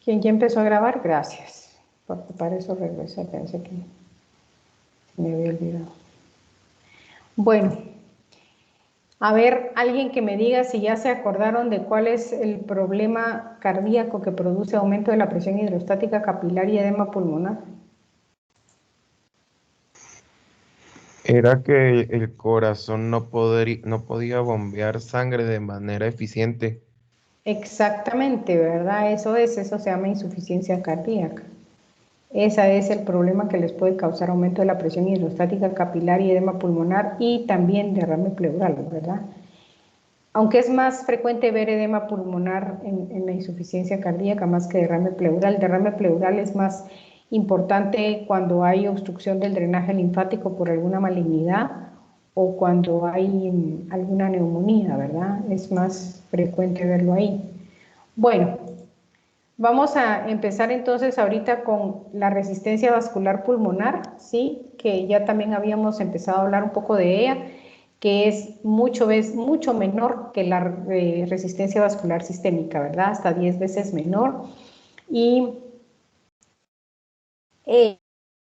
¿Quién ya empezó a grabar? Gracias. Porque para eso regresé, pensé que me había olvidado. Bueno, a ver, alguien que me diga si ya se acordaron de cuál es el problema cardíaco que produce aumento de la presión hidrostática capilar y edema pulmonar. Era que el corazón no podía bombear sangre de manera eficiente. Exactamente, ¿verdad? Eso se llama insuficiencia cardíaca. Ese es el problema que les puede causar aumento de la presión hidrostática capilar y edema pulmonar y también derrame pleural, ¿verdad? Aunque es más frecuente ver edema pulmonar en la insuficiencia cardíaca más que derrame pleural. El derrame pleural es más importante cuando hay obstrucción del drenaje linfático por alguna malignidad o cuando hay alguna neumonía, ¿verdad? Es más frecuente verlo ahí. Bueno, vamos a empezar entonces ahorita con la resistencia vascular pulmonar, ¿sí? Que ya también habíamos empezado a hablar un poco de ella, que es mucho menor que la resistencia vascular sistémica, ¿verdad? Hasta 10 veces menor. Y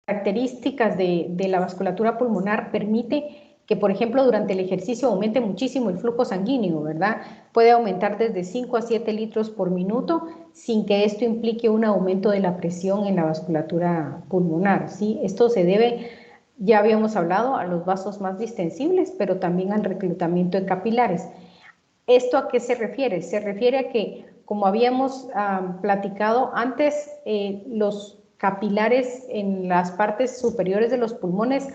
características de la vasculatura pulmonar permite que, por ejemplo, durante el ejercicio aumente muchísimo el flujo sanguíneo, ¿verdad? Puede aumentar desde 5 a 7 litros por minuto sin que esto implique un aumento de la presión en la vasculatura pulmonar, ¿sí? Esto se debe, ya habíamos hablado, a los vasos más distensibles, pero también al reclutamiento de capilares. ¿Esto a qué se refiere? Se refiere a que, como habíamos platicado antes, los capilares en las partes superiores de los pulmones,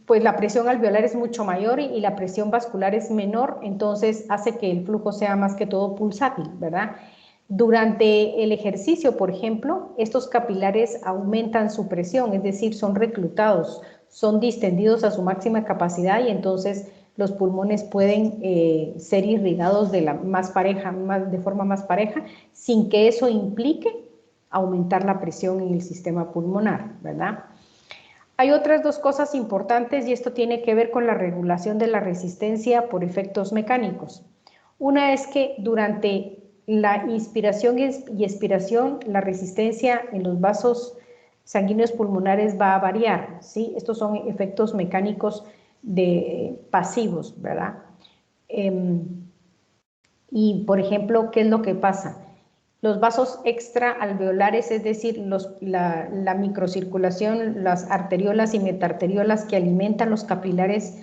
pues la presión alveolar es mucho mayor y la presión vascular es menor, entonces hace que el flujo sea más que todo pulsátil, ¿verdad? Durante el ejercicio, por ejemplo, estos capilares aumentan su presión, es decir, son reclutados, son distendidos a su máxima capacidad y entonces los pulmones pueden ser irrigados de forma más pareja, sin que eso implique aumentar la presión en el sistema pulmonar, ¿verdad? Hay otras dos cosas importantes y esto tiene que ver con la regulación de la resistencia por efectos mecánicos. Una es que durante la inspiración y expiración, la resistencia en los vasos sanguíneos pulmonares va a variar, ¿sí? Estos son efectos mecánicos pasivos, ¿verdad? Y, por ejemplo, ¿qué es lo que pasa? Los vasos extraalveolares, es decir, la microcirculación, las arteriolas y metarteriolas que alimentan los capilares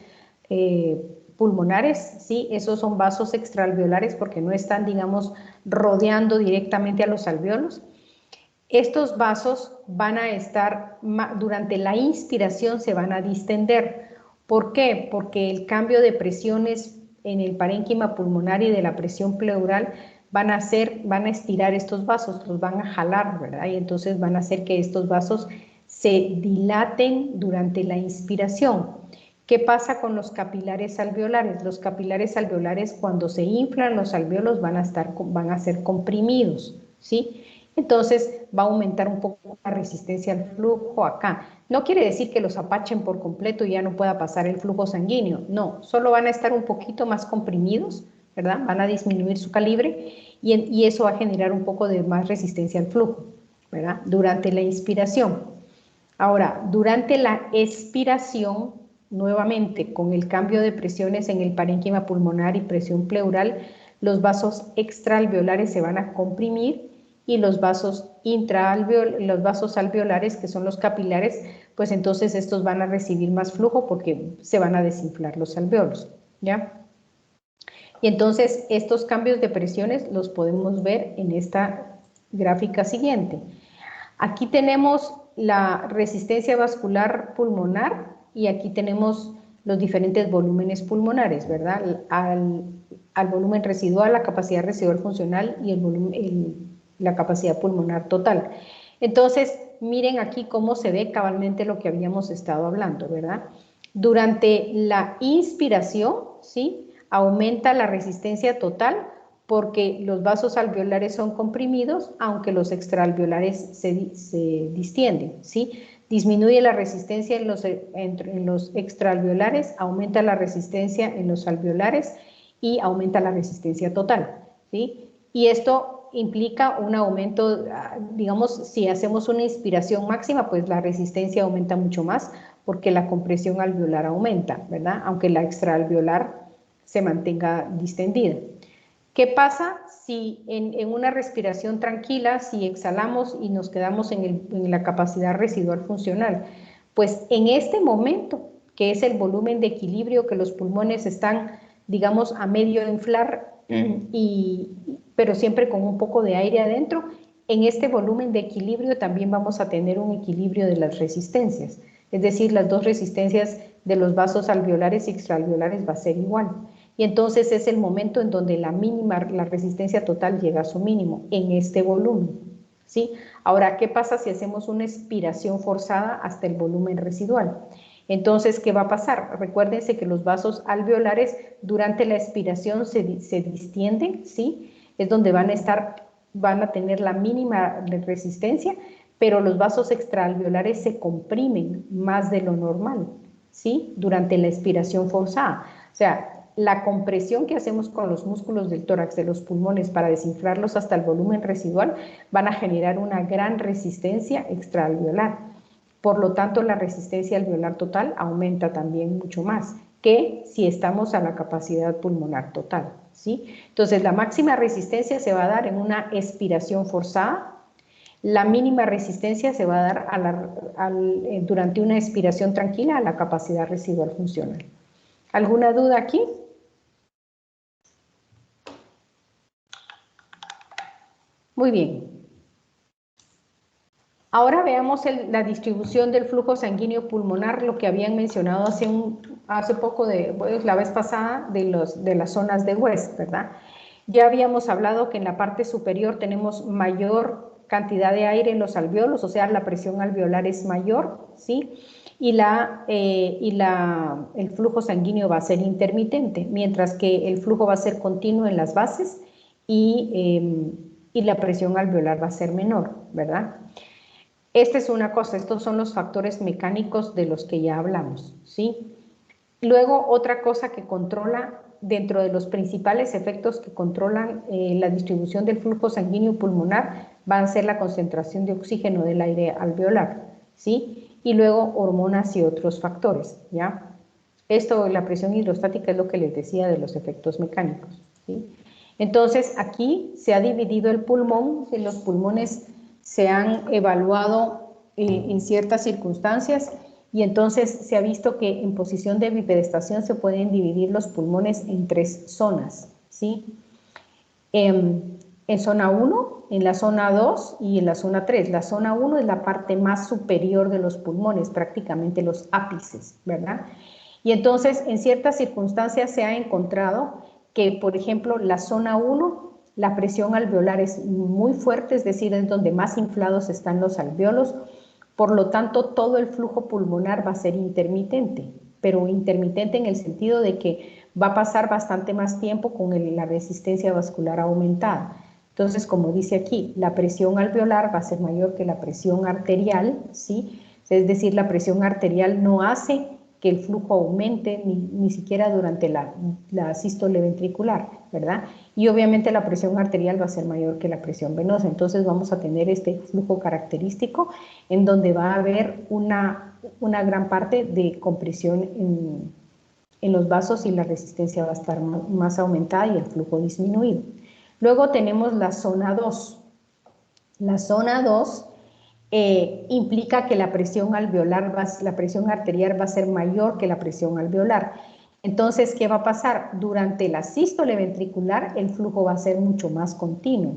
pulmonares, ¿sí? Esos son vasos extraalveolares porque no están, digamos, rodeando directamente a los alveolos. Estos vasos van a estar, durante la inspiración se van a distender. ¿Por qué? Porque el cambio de presiones en el parénquima pulmonar y de la presión pleural van a estirar estos vasos, los van a jalar, ¿verdad? Y entonces van a hacer que estos vasos se dilaten durante la inspiración. ¿Qué pasa con los capilares alveolares? Los capilares alveolares, cuando se inflan los alveolos, van a ser comprimidos, ¿sí? Entonces va a aumentar un poco la resistencia al flujo acá. No quiere decir que los apachen por completo y ya no pueda pasar el flujo sanguíneo, no, solo van a estar un poquito más comprimidos, ¿verdad? Van a disminuir su calibre y eso va a generar un poco de más resistencia al flujo, ¿verdad? Durante la inspiración. Ahora, durante la expiración, nuevamente con el cambio de presiones en el parénquima pulmonar y presión pleural, los vasos extraalveolares se van a comprimir y los vasos alveolares, que son los capilares, pues entonces estos van a recibir más flujo porque se van a desinflar los alveolos, ¿ya? Y entonces estos cambios de presiones los podemos ver en esta gráfica siguiente. Aquí tenemos la resistencia vascular pulmonar y aquí tenemos los diferentes volúmenes pulmonares, ¿verdad? Al volumen residual, la capacidad residual funcional y la capacidad pulmonar total. Entonces, miren aquí cómo se ve cabalmente lo que habíamos estado hablando, ¿verdad? Durante la inspiración, ¿sí? Aumenta la resistencia total porque los vasos alveolares son comprimidos, aunque los extraalveolares se distienden, ¿sí? Disminuye la resistencia en los extraalveolares, aumenta la resistencia en los alveolares y aumenta la resistencia total, ¿sí? Y esto implica un aumento, digamos, si hacemos una inspiración máxima, pues la resistencia aumenta mucho más porque la compresión alveolar aumenta, ¿verdad? Aunque la extraalveolar se mantenga distendida. ¿Qué pasa si en una respiración tranquila, si exhalamos y nos quedamos en la capacidad residual funcional? Pues en este momento, que es el volumen de equilibrio que los pulmones están, digamos, a medio inflar, pero siempre con un poco de aire adentro, en este volumen de equilibrio también vamos a tener un equilibrio de las resistencias, es decir, las dos resistencias de los vasos alveolares y extraalveolares va a ser igual. Y entonces es el momento en donde la resistencia total llega a su mínimo, en este volumen, ¿sí? Ahora, ¿qué pasa si hacemos una expiración forzada hasta el volumen residual? Entonces, ¿qué va a pasar? Recuérdense que los vasos alveolares durante la expiración se distienden, ¿sí? Es donde van a tener la mínima resistencia, pero los vasos extraalveolares se comprimen más de lo normal, ¿sí? Durante la expiración forzada. O sea, la compresión que hacemos con los músculos del tórax, de los pulmones, para desinflarlos hasta el volumen residual, van a generar una gran resistencia extraalveolar. Por lo tanto, la resistencia alveolar total aumenta también mucho más que si estamos a la capacidad pulmonar total, ¿sí? Entonces, la máxima resistencia se va a dar en una expiración forzada. La mínima resistencia se va a dar durante una expiración tranquila a la capacidad residual funcional. ¿Alguna duda aquí? Muy bien. Ahora veamos la distribución del flujo sanguíneo pulmonar, lo que habían mencionado hace poco, la vez pasada, de las zonas de West, ¿verdad? Ya habíamos hablado que en la parte superior tenemos mayor cantidad de aire en los alveolos, o sea, la presión alveolar es mayor, ¿sí? Y el flujo sanguíneo va a ser intermitente, mientras que el flujo va a ser continuo en las bases y la presión alveolar va a ser menor, ¿verdad? Esta es una cosa, estos son los factores mecánicos de los que ya hablamos, ¿sí? Luego, otra cosa que controla, dentro de los principales efectos que controlan la distribución del flujo sanguíneo pulmonar, va a ser la concentración de oxígeno del aire alveolar, ¿sí? Y luego hormonas y otros factores, ¿ya? Esto, la presión hidrostática, es lo que les decía de los efectos mecánicos, ¿sí? Entonces, aquí se ha dividido el pulmón, en los pulmones se han evaluado en ciertas circunstancias y entonces se ha visto que en posición de bipedestación se pueden dividir los pulmones en 3 zonas, ¿sí? En zona 1, en la zona 2 y en la zona 3. La zona 1 es la parte más superior de los pulmones, prácticamente los ápices, ¿verdad? Y entonces en ciertas circunstancias se ha encontrado que, por ejemplo, la zona 1, la presión alveolar es muy fuerte, es decir, es donde más inflados están los alveolos, por lo tanto todo el flujo pulmonar va a ser intermitente, pero intermitente en el sentido de que va a pasar bastante más tiempo con la resistencia vascular aumentada. Entonces, como dice aquí, la presión alveolar va a ser mayor que la presión arterial, ¿sí? Es decir, la presión arterial no hace que el flujo aumente ni siquiera durante la sístole ventricular, ¿verdad? Y obviamente la presión arterial va a ser mayor que la presión venosa, entonces vamos a tener este flujo característico en donde va a haber una gran parte de compresión en los vasos y la resistencia va a estar más aumentada y el flujo disminuido. Luego tenemos la zona 2. La zona 2 implica que la presión alveolar, la presión arterial va a ser mayor que la presión alveolar. Entonces, ¿qué va a pasar? Durante la sístole ventricular el flujo va a ser mucho más continuo,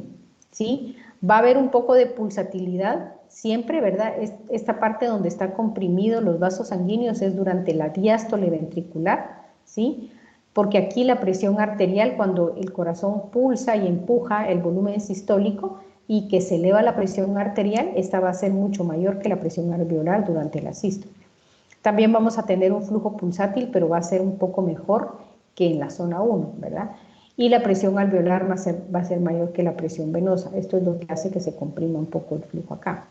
¿sí? Va a haber un poco de pulsatilidad siempre, ¿verdad? Esta parte donde está comprimido los vasos sanguíneos es durante la diástole ventricular, ¿sí? Porque aquí la presión arterial, cuando el corazón pulsa y empuja el volumen sistólico, y que se eleva la presión arterial, esta va a ser mucho mayor que la presión alveolar durante la sístole. También vamos a tener un flujo pulsátil, pero va a ser un poco mejor que en la zona 1, ¿verdad? Y la presión alveolar va a ser mayor que la presión venosa. Esto es lo que hace que se comprima un poco el flujo acá.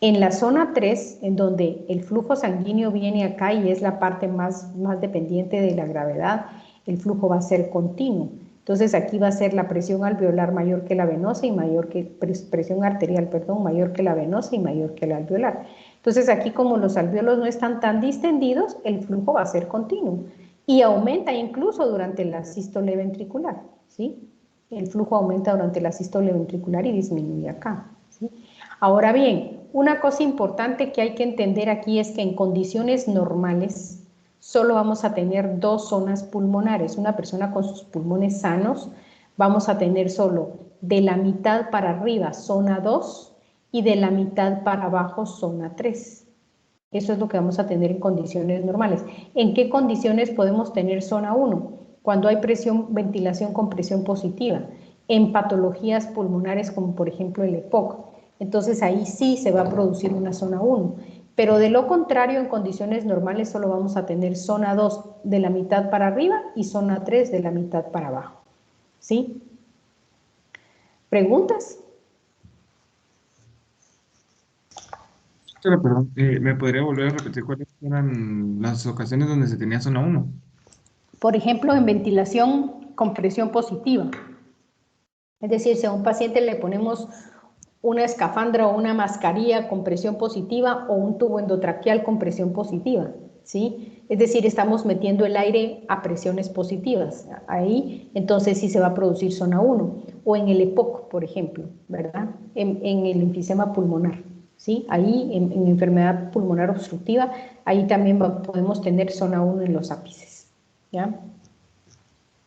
En la zona 3, en donde el flujo sanguíneo viene acá y es la parte más dependiente de la gravedad, el flujo va a ser continuo. Entonces aquí va a ser la presión alveolar mayor que la venosa y mayor que, presión arterial, perdón, mayor que la venosa y mayor que la alveolar. Entonces aquí como los alvéolos no están tan distendidos, el flujo va a ser continuo y aumenta incluso durante la sístole ventricular, ¿sí? El flujo aumenta durante la sístole ventricular y disminuye acá, ¿sí? Ahora bien, una cosa importante que hay que entender aquí es que en condiciones normales solo vamos a tener dos zonas pulmonares. Una persona con sus pulmones sanos vamos a tener solo de la mitad para arriba zona 2 y de la mitad para abajo zona 3. Eso es lo que vamos a tener en condiciones normales. ¿En qué condiciones podemos tener zona 1? Cuando hay ventilación con presión positiva, en patologías pulmonares como por ejemplo el EPOC. Entonces ahí sí se va a producir una zona 1. Pero de lo contrario, en condiciones normales solo vamos a tener zona 2 de la mitad para arriba y zona 3 de la mitad para abajo. ¿Sí? ¿Preguntas? Pero, perdón, ¿me podría volver a repetir cuáles eran las ocasiones donde se tenía zona 1? Por ejemplo, en ventilación con presión positiva. Es decir, si a un paciente le ponemos una escafandra o una mascarilla con presión positiva o un tubo endotraqueal con presión positiva, ¿sí? Es decir, estamos metiendo el aire a presiones positivas. Ahí, entonces sí se va a producir zona 1. O en el EPOC, por ejemplo, ¿verdad? En el enfisema pulmonar, ¿sí? Ahí, en enfermedad pulmonar obstructiva, ahí también podemos tener zona 1 en los ápices, ¿ya?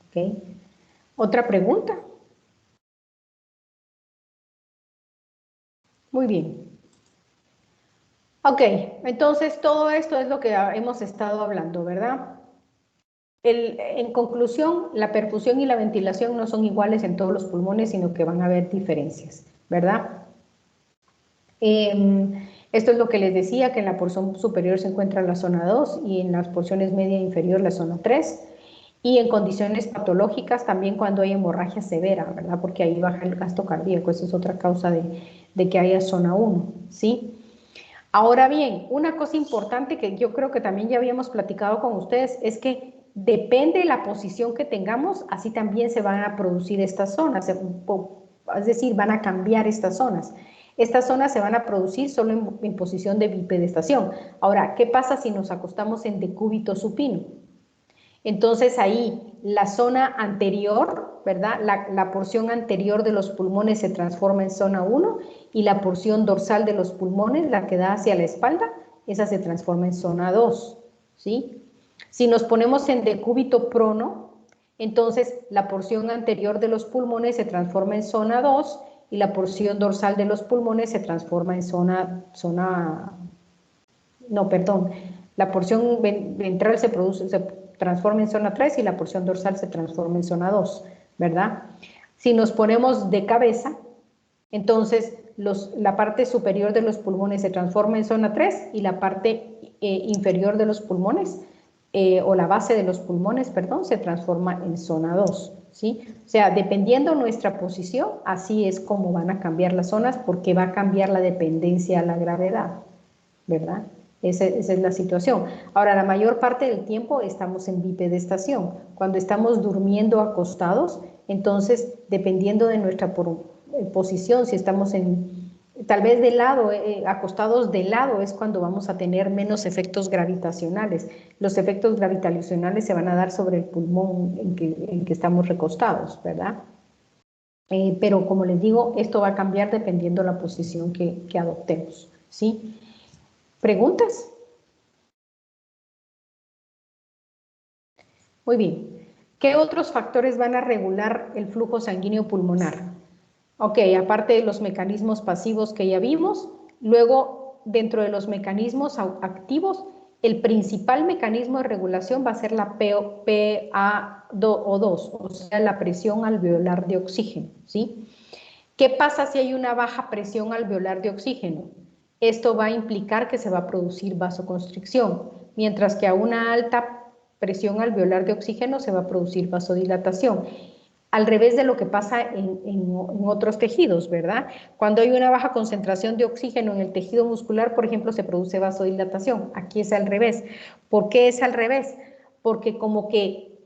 ¿Ok? ¿Otra pregunta? Muy bien. Ok, entonces todo esto es lo que hemos estado hablando, ¿verdad? En conclusión, la perfusión y la ventilación no son iguales en todos los pulmones, sino que van a haber diferencias, ¿verdad? Esto es lo que les decía, que en la porción superior se encuentra la zona 2 y en las porciones media e inferior la zona 3. Y en condiciones patológicas también cuando hay hemorragia severa, ¿verdad? Porque ahí baja el gasto cardíaco, esa es otra causa de que haya zona 1, ¿sí? Ahora bien, una cosa importante que yo creo que también ya habíamos platicado con ustedes es que depende de la posición que tengamos, así también se van a producir estas zonas, es decir, van a cambiar estas zonas. Estas zonas se van a producir solo en posición de bipedestación. Ahora, ¿qué pasa si nos acostamos en decúbito supino? Entonces ahí la zona anterior, ¿verdad? La porción anterior de los pulmones se transforma en zona 1 y la porción dorsal de los pulmones, la que da hacia la espalda, esa se transforma en zona 2, ¿sí? Si nos ponemos en decúbito prono, entonces la porción anterior de los pulmones se transforma en zona 2 y la porción dorsal de los pulmones se transforma en la porción ventral se transforma en zona 3 y la porción dorsal se transforma en zona 2, ¿verdad? Si nos ponemos de cabeza, entonces la parte superior de los pulmones se transforma en zona 3 y la parte inferior de los pulmones, o la base de los pulmones, perdón, se transforma en zona 2, ¿sí? O sea, dependiendo nuestra posición, así es como van a cambiar las zonas porque va a cambiar la dependencia a la gravedad, ¿verdad? Esa es la situación. Ahora, la mayor parte del tiempo estamos en bipedestación. Cuando estamos durmiendo acostados, entonces, dependiendo de nuestra posición, si estamos tal vez de lado, acostados de lado, es cuando vamos a tener menos efectos gravitacionales. Los efectos gravitacionales se van a dar sobre el pulmón en que estamos recostados, ¿verdad? Pero como les digo, esto va a cambiar dependiendo de la posición que adoptemos, ¿sí? ¿Preguntas? Muy bien. ¿Qué otros factores van a regular el flujo sanguíneo pulmonar? Ok, aparte de los mecanismos pasivos que ya vimos, luego dentro de los mecanismos activos, el principal mecanismo de regulación va a ser la PaO2, o sea, la presión alveolar de oxígeno, ¿sí? ¿Qué pasa si hay una baja presión alveolar de oxígeno? Esto va a implicar que se va a producir vasoconstricción, mientras que a una alta presión alveolar de oxígeno se va a producir vasodilatación. Al revés de lo que pasa en otros tejidos, ¿verdad? Cuando hay una baja concentración de oxígeno en el tejido muscular, por ejemplo, se produce vasodilatación. Aquí es al revés. ¿Por qué es al revés? Porque como que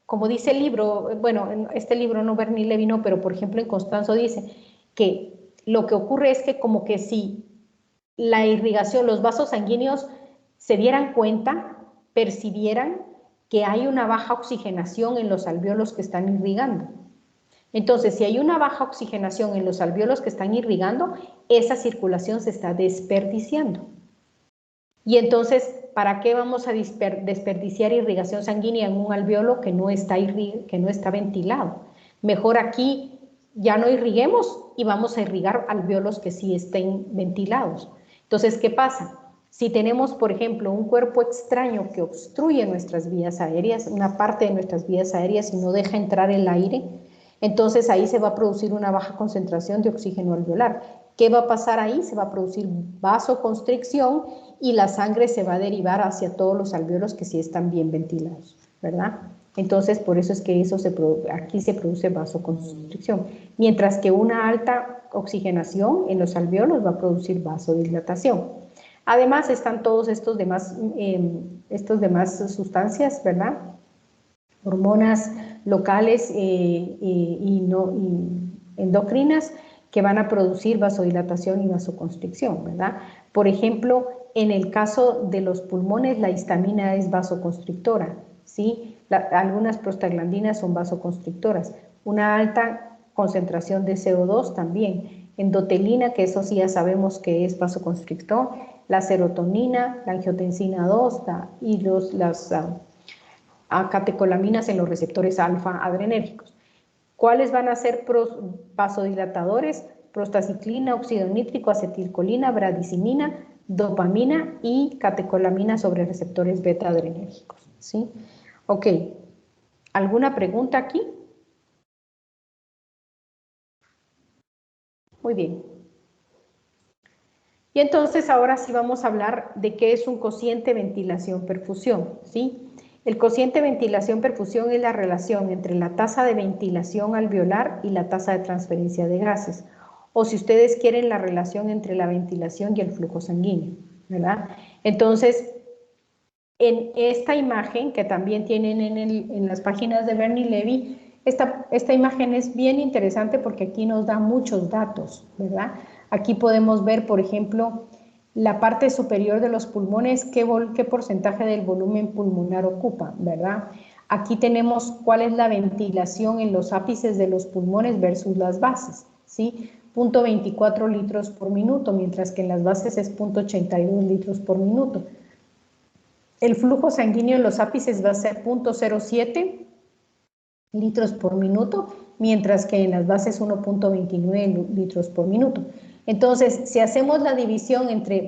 como dice el libro, bueno, en este libro no Bernie Levy no, pero por ejemplo en Constanzo dice que lo que ocurre es que como que si la irrigación, los vasos sanguíneos se dieran cuenta, percibieran que hay una baja oxigenación en los alvéolos que están irrigando. Entonces, si hay una baja oxigenación en los alvéolos que están irrigando, esa circulación se está desperdiciando. Y entonces, ¿para qué vamos a desperdiciar irrigación sanguínea en un alvéolo que no está ventilado? Mejor aquí ya no irriguemos y vamos a irrigar alvéolos que sí estén ventilados. Entonces, ¿qué pasa? Si tenemos, por ejemplo, un cuerpo extraño que obstruye nuestras vías aéreas, una parte de nuestras vías aéreas y no deja entrar el aire, entonces ahí se va a producir una baja concentración de oxígeno alveolar. ¿Qué va a pasar ahí? Se va a producir vasoconstricción y la sangre se va a derivar hacia todos los alvéolos que sí están bien ventilados, ¿verdad? Entonces, por eso es que aquí se produce vasoconstricción. Mientras que una alta oxigenación en los alvéolos va a producir vasodilatación. Además, están todos estos demás sustancias, ¿verdad? Hormonas locales y endocrinas que van a producir vasodilatación y vasoconstricción, ¿verdad? Por ejemplo, en el caso de los pulmones, la histamina es vasoconstrictora, ¿sí? Algunas prostaglandinas son vasoconstrictoras. Una alta concentración de CO2 también. Endotelina, que eso sí ya sabemos que es vasoconstrictor. La serotonina, la angiotensina 2 y las catecolaminas en los receptores alfa adrenérgicos. ¿Cuáles van a ser vasodilatadores? Prostaciclina, óxido nítrico, acetilcolina, bradicimina, dopamina y catecolamina sobre receptores beta adrenérgicos, ¿sí? Ok, ¿alguna pregunta aquí? Muy bien. Y entonces ahora sí vamos a hablar de qué es un cociente ventilación-perfusión, ¿sí? El cociente ventilación-perfusión es la relación entre la tasa de ventilación alveolar y la tasa de transferencia de gases. O si ustedes quieren, la relación entre la ventilación y el flujo sanguíneo, ¿verdad? Entonces, en esta imagen que también tienen en las páginas de Bernie Levy, esta imagen es bien interesante porque aquí nos da muchos datos, ¿verdad? Aquí podemos ver, por ejemplo, la parte superior de los pulmones, qué porcentaje del volumen pulmonar ocupa, ¿verdad? Aquí tenemos cuál es la ventilación en los ápices de los pulmones versus las bases, ¿sí? 0.24 litros por minuto, mientras que en las bases es 0.82 litros por minuto. El flujo sanguíneo en los ápices va a ser 0.07 litros por minuto, mientras que en las bases 1.29 litros por minuto. Entonces, si hacemos la división entre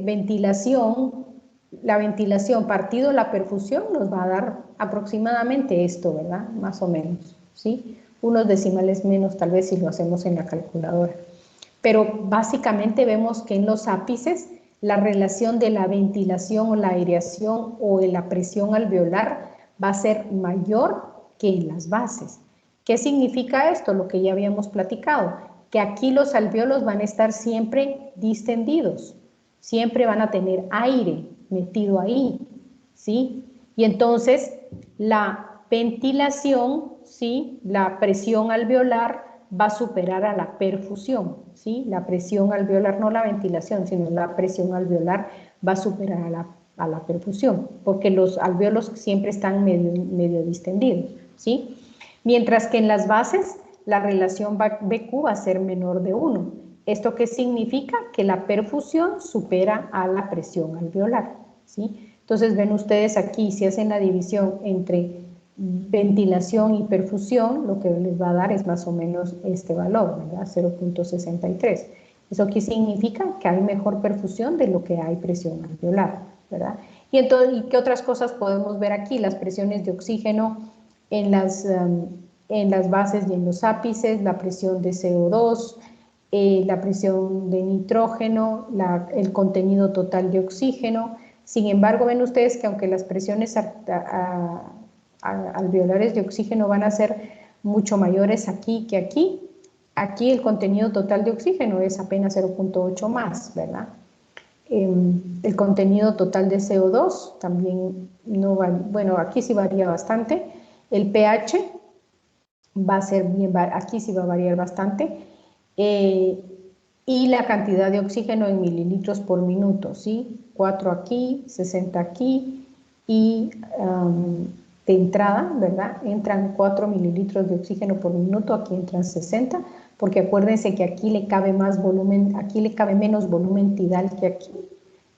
la ventilación partido la perfusión, nos va a dar aproximadamente esto, ¿verdad? Más o menos, ¿sí? Unos decimales menos tal vez si lo hacemos en la calculadora. Pero básicamente vemos que en los ápices la relación de la ventilación o la aireación o de la presión alveolar va a ser mayor que en las bases. ¿Qué significa esto? Lo que ya habíamos platicado, que aquí los alvéolos van a estar siempre distendidos, siempre van a tener aire metido ahí, ¿sí? Y entonces la ventilación, ¿sí? La presión alveolar va a superar a la perfusión, ¿sí? La presión alveolar, no la ventilación, sino la presión alveolar va a superar a la perfusión, porque los alvéolos siempre están medio distendidos, ¿sí? Mientras que en las bases la relación BQ va a ser menor de 1. ¿Esto qué significa? Que la perfusión supera a la presión alveolar, ¿sí? Entonces ven ustedes aquí, si hacen la división entre ventilación y perfusión, lo que les va a dar es más o menos este valor, ¿verdad? 0.63. ¿Eso qué significa? Que hay mejor perfusión de lo que hay presión alveolar, ¿verdad? Y entonces, ¿qué otras cosas podemos ver aquí? Las presiones de oxígeno en las bases y en los ápices, la presión de CO2, la presión de nitrógeno, el contenido total de oxígeno. Sin embargo, ven ustedes que aunque las presiones alveolares de oxígeno van a ser mucho mayores aquí que aquí, aquí el contenido total de oxígeno es apenas 0.8 más, ¿verdad? El contenido total de CO2 también no va, bueno, aquí sí varía bastante, El pH va a ser bien, aquí sí va a variar bastante, y la cantidad de oxígeno en mililitros por minuto, ¿sí? 4 aquí, 60 aquí, y de entrada, ¿verdad? Entran 4 mililitros de oxígeno por minuto, aquí entran 60, porque acuérdense que aquí le cabe más volumen, aquí le cabe menos volumen tidal que aquí,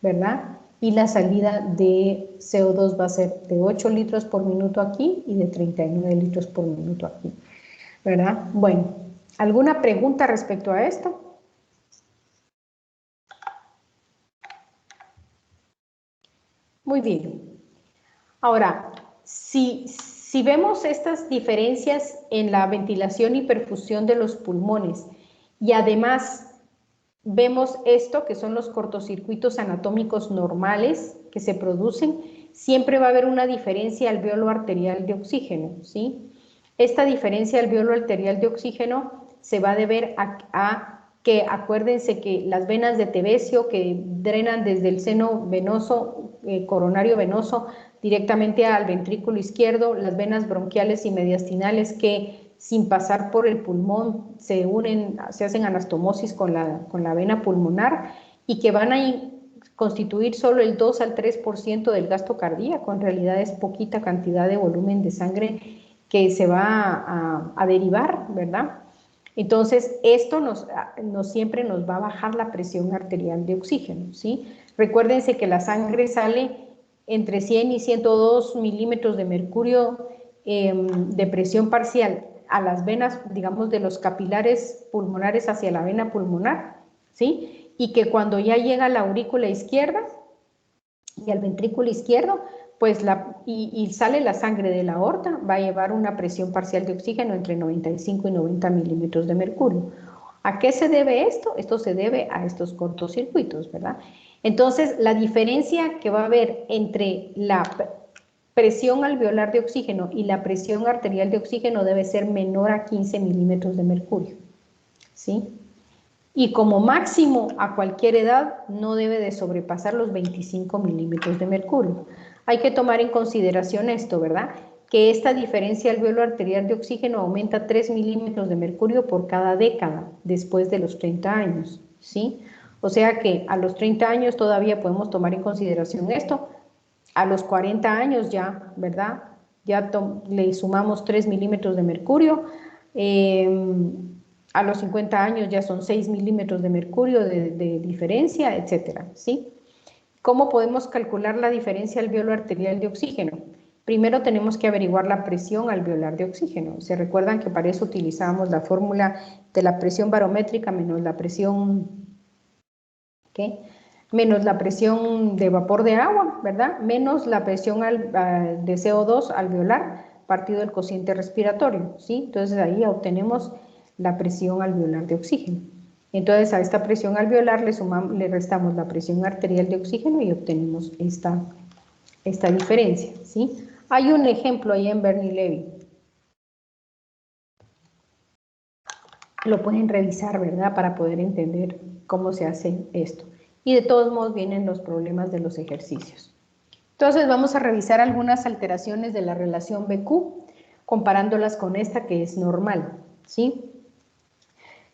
¿verdad? Y la salida de CO2 va a ser de 8 litros por minuto aquí y de 39 litros por minuto aquí, ¿verdad? Bueno, ¿alguna pregunta respecto a esto? Muy bien. Ahora, si vemos estas diferencias en la ventilación y perfusión de los pulmones y además vemos esto, que son los cortocircuitos anatómicos normales que se producen, siempre va a haber una diferencia alveolo arterial de oxígeno, ¿sí? Esta diferencia alveolo arterial de oxígeno se va a deber a que acuérdense que las venas de Tevesio que drenan desde el seno venoso, coronario venoso, directamente al ventrículo izquierdo, las venas bronquiales y mediastinales que sin pasar por el pulmón se unen, se hacen anastomosis con la vena pulmonar y que van a constituir solo el 2 al 3% del gasto cardíaco. En realidad es poquita cantidad de volumen de sangre que se va a derivar, ¿verdad? Entonces, esto siempre nos va a bajar la presión arterial de oxígeno, ¿sí? Recuérdense que la sangre sale entre 100 y 102 milímetros de mercurio de presión parcial a las venas, digamos, de los capilares pulmonares hacia la vena pulmonar, ¿sí? Y que cuando ya llega a la aurícula izquierda y al ventrículo izquierdo, pues y sale la sangre de la aorta, va a llevar una presión parcial de oxígeno entre 95 y 90 milímetros de mercurio. ¿A qué se debe esto? Esto se debe a estos cortocircuitos, ¿verdad? Entonces, la diferencia que va a haber entre la presión alveolar de oxígeno y la presión arterial de oxígeno debe ser menor a 15 milímetros de mercurio, ¿sí? Y como máximo a cualquier edad no debe de sobrepasar los 25 milímetros de mercurio. Hay que tomar en consideración esto, ¿verdad? Que esta diferencia alveolo arterial de oxígeno aumenta 3 milímetros de mercurio por cada década después de los 30 años, ¿sí? O sea que a los 30 años todavía podemos tomar en consideración esto. A los 40 años ya, ¿verdad? Ya le sumamos 3 milímetros de mercurio. A los 50 años ya son 6 milímetros de mercurio de diferencia, etcétera, ¿sí? ¿Cómo podemos calcular la diferencia alveolo arterial de oxígeno? Primero tenemos que averiguar la presión alveolar de oxígeno. ¿Se recuerdan que para eso utilizábamos la fórmula de la presión barométrica menos la presión, ¿qué? Menos la presión de vapor de agua, ¿verdad? Menos la presión de CO2 alveolar partido del cociente respiratorio, ¿sí? Entonces ahí obtenemos la presión alveolar de oxígeno. Entonces a esta presión alveolar le restamos la presión arterial de oxígeno y obtenemos esta diferencia, ¿sí? Hay un ejemplo ahí en Bernie Levy. Lo pueden revisar, ¿verdad? Para poder entender cómo se hace esto. Y de todos modos vienen los problemas de los ejercicios. Entonces vamos a revisar algunas alteraciones de la relación BQ, comparándolas con esta que es normal, ¿sí?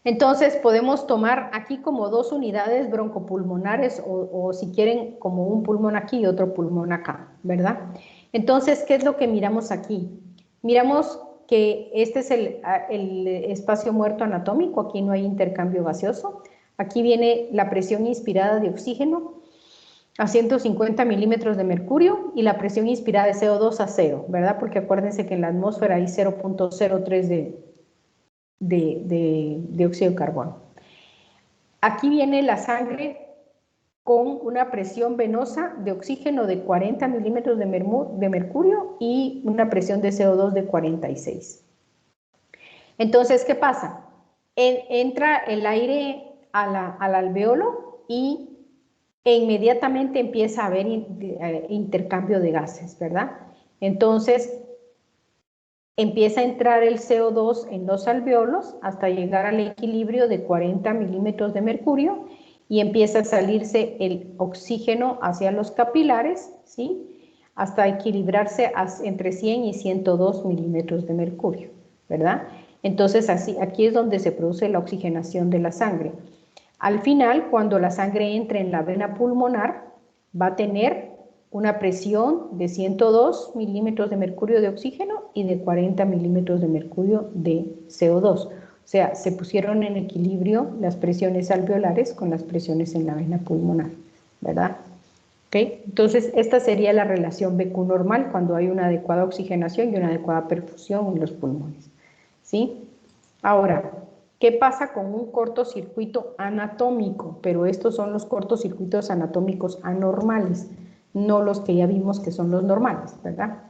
Entonces podemos tomar aquí como dos unidades broncopulmonares o si quieren como un pulmón aquí y otro pulmón acá, ¿verdad? Entonces, ¿qué es lo que miramos aquí? Miramos que este es el espacio muerto anatómico, aquí no hay intercambio gaseoso. Aquí viene la presión inspirada de oxígeno a 150 milímetros de mercurio y la presión inspirada de CO2 a 0, ¿verdad? Porque acuérdense que en la atmósfera hay 0.03 de óxido de carbono. Aquí viene la sangre con una presión venosa de oxígeno de 40 milímetros de mercurio y una presión de CO2 de 46. Entonces, ¿qué pasa? Entra el aire al alveolo y inmediatamente empieza a haber intercambio de gases, ¿verdad? Entonces, empieza a entrar el CO2 en los alveolos hasta llegar al equilibrio de 40 milímetros de mercurio y empieza a salirse el oxígeno hacia los capilares, ¿sí? hasta equilibrarse entre 100 y 102 milímetros de mercurio, ¿verdad? Entonces, aquí es donde se produce la oxigenación de la sangre. Al final, cuando la sangre entre en la vena pulmonar, va a tener una presión de 102 milímetros de mercurio de oxígeno y de 40 milímetros de mercurio de CO2. O sea, se pusieron en equilibrio las presiones alveolares con las presiones en la vena pulmonar, ¿verdad? ¿Okay? Entonces, esta sería la relación BQ normal cuando hay una adecuada oxigenación y una adecuada perfusión en los pulmones, ¿sí? Ahora, ¿qué pasa con un cortocircuito anatómico? Pero estos son los cortocircuitos anatómicos anormales, no los que ya vimos que son los normales, ¿verdad?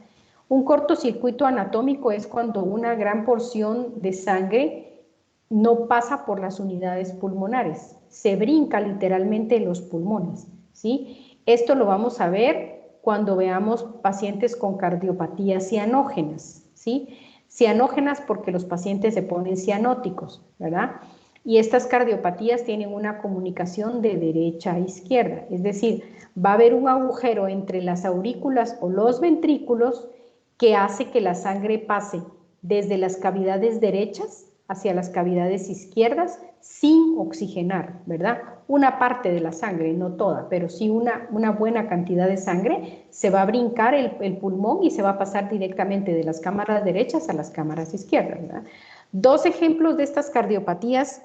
Un cortocircuito anatómico es cuando una gran porción de sangre no pasa por las unidades pulmonares, se brinca literalmente los pulmones, ¿sí? Esto lo vamos a ver cuando veamos pacientes con cardiopatías cianógenas, ¿sí? Cianógenas porque los pacientes se ponen cianóticos, ¿verdad? Y estas cardiopatías tienen una comunicación de derecha a izquierda, es decir, va a haber un agujero entre las aurículas o los ventrículos que hace que la sangre pase desde las cavidades derechas hacia las cavidades izquierdas sin oxigenar, ¿verdad? Una parte de la sangre, no toda, pero sí una buena cantidad de sangre se va a brincar el pulmón y se va a pasar directamente de las cámaras derechas a las cámaras izquierdas, ¿verdad? Dos ejemplos de estas cardiopatías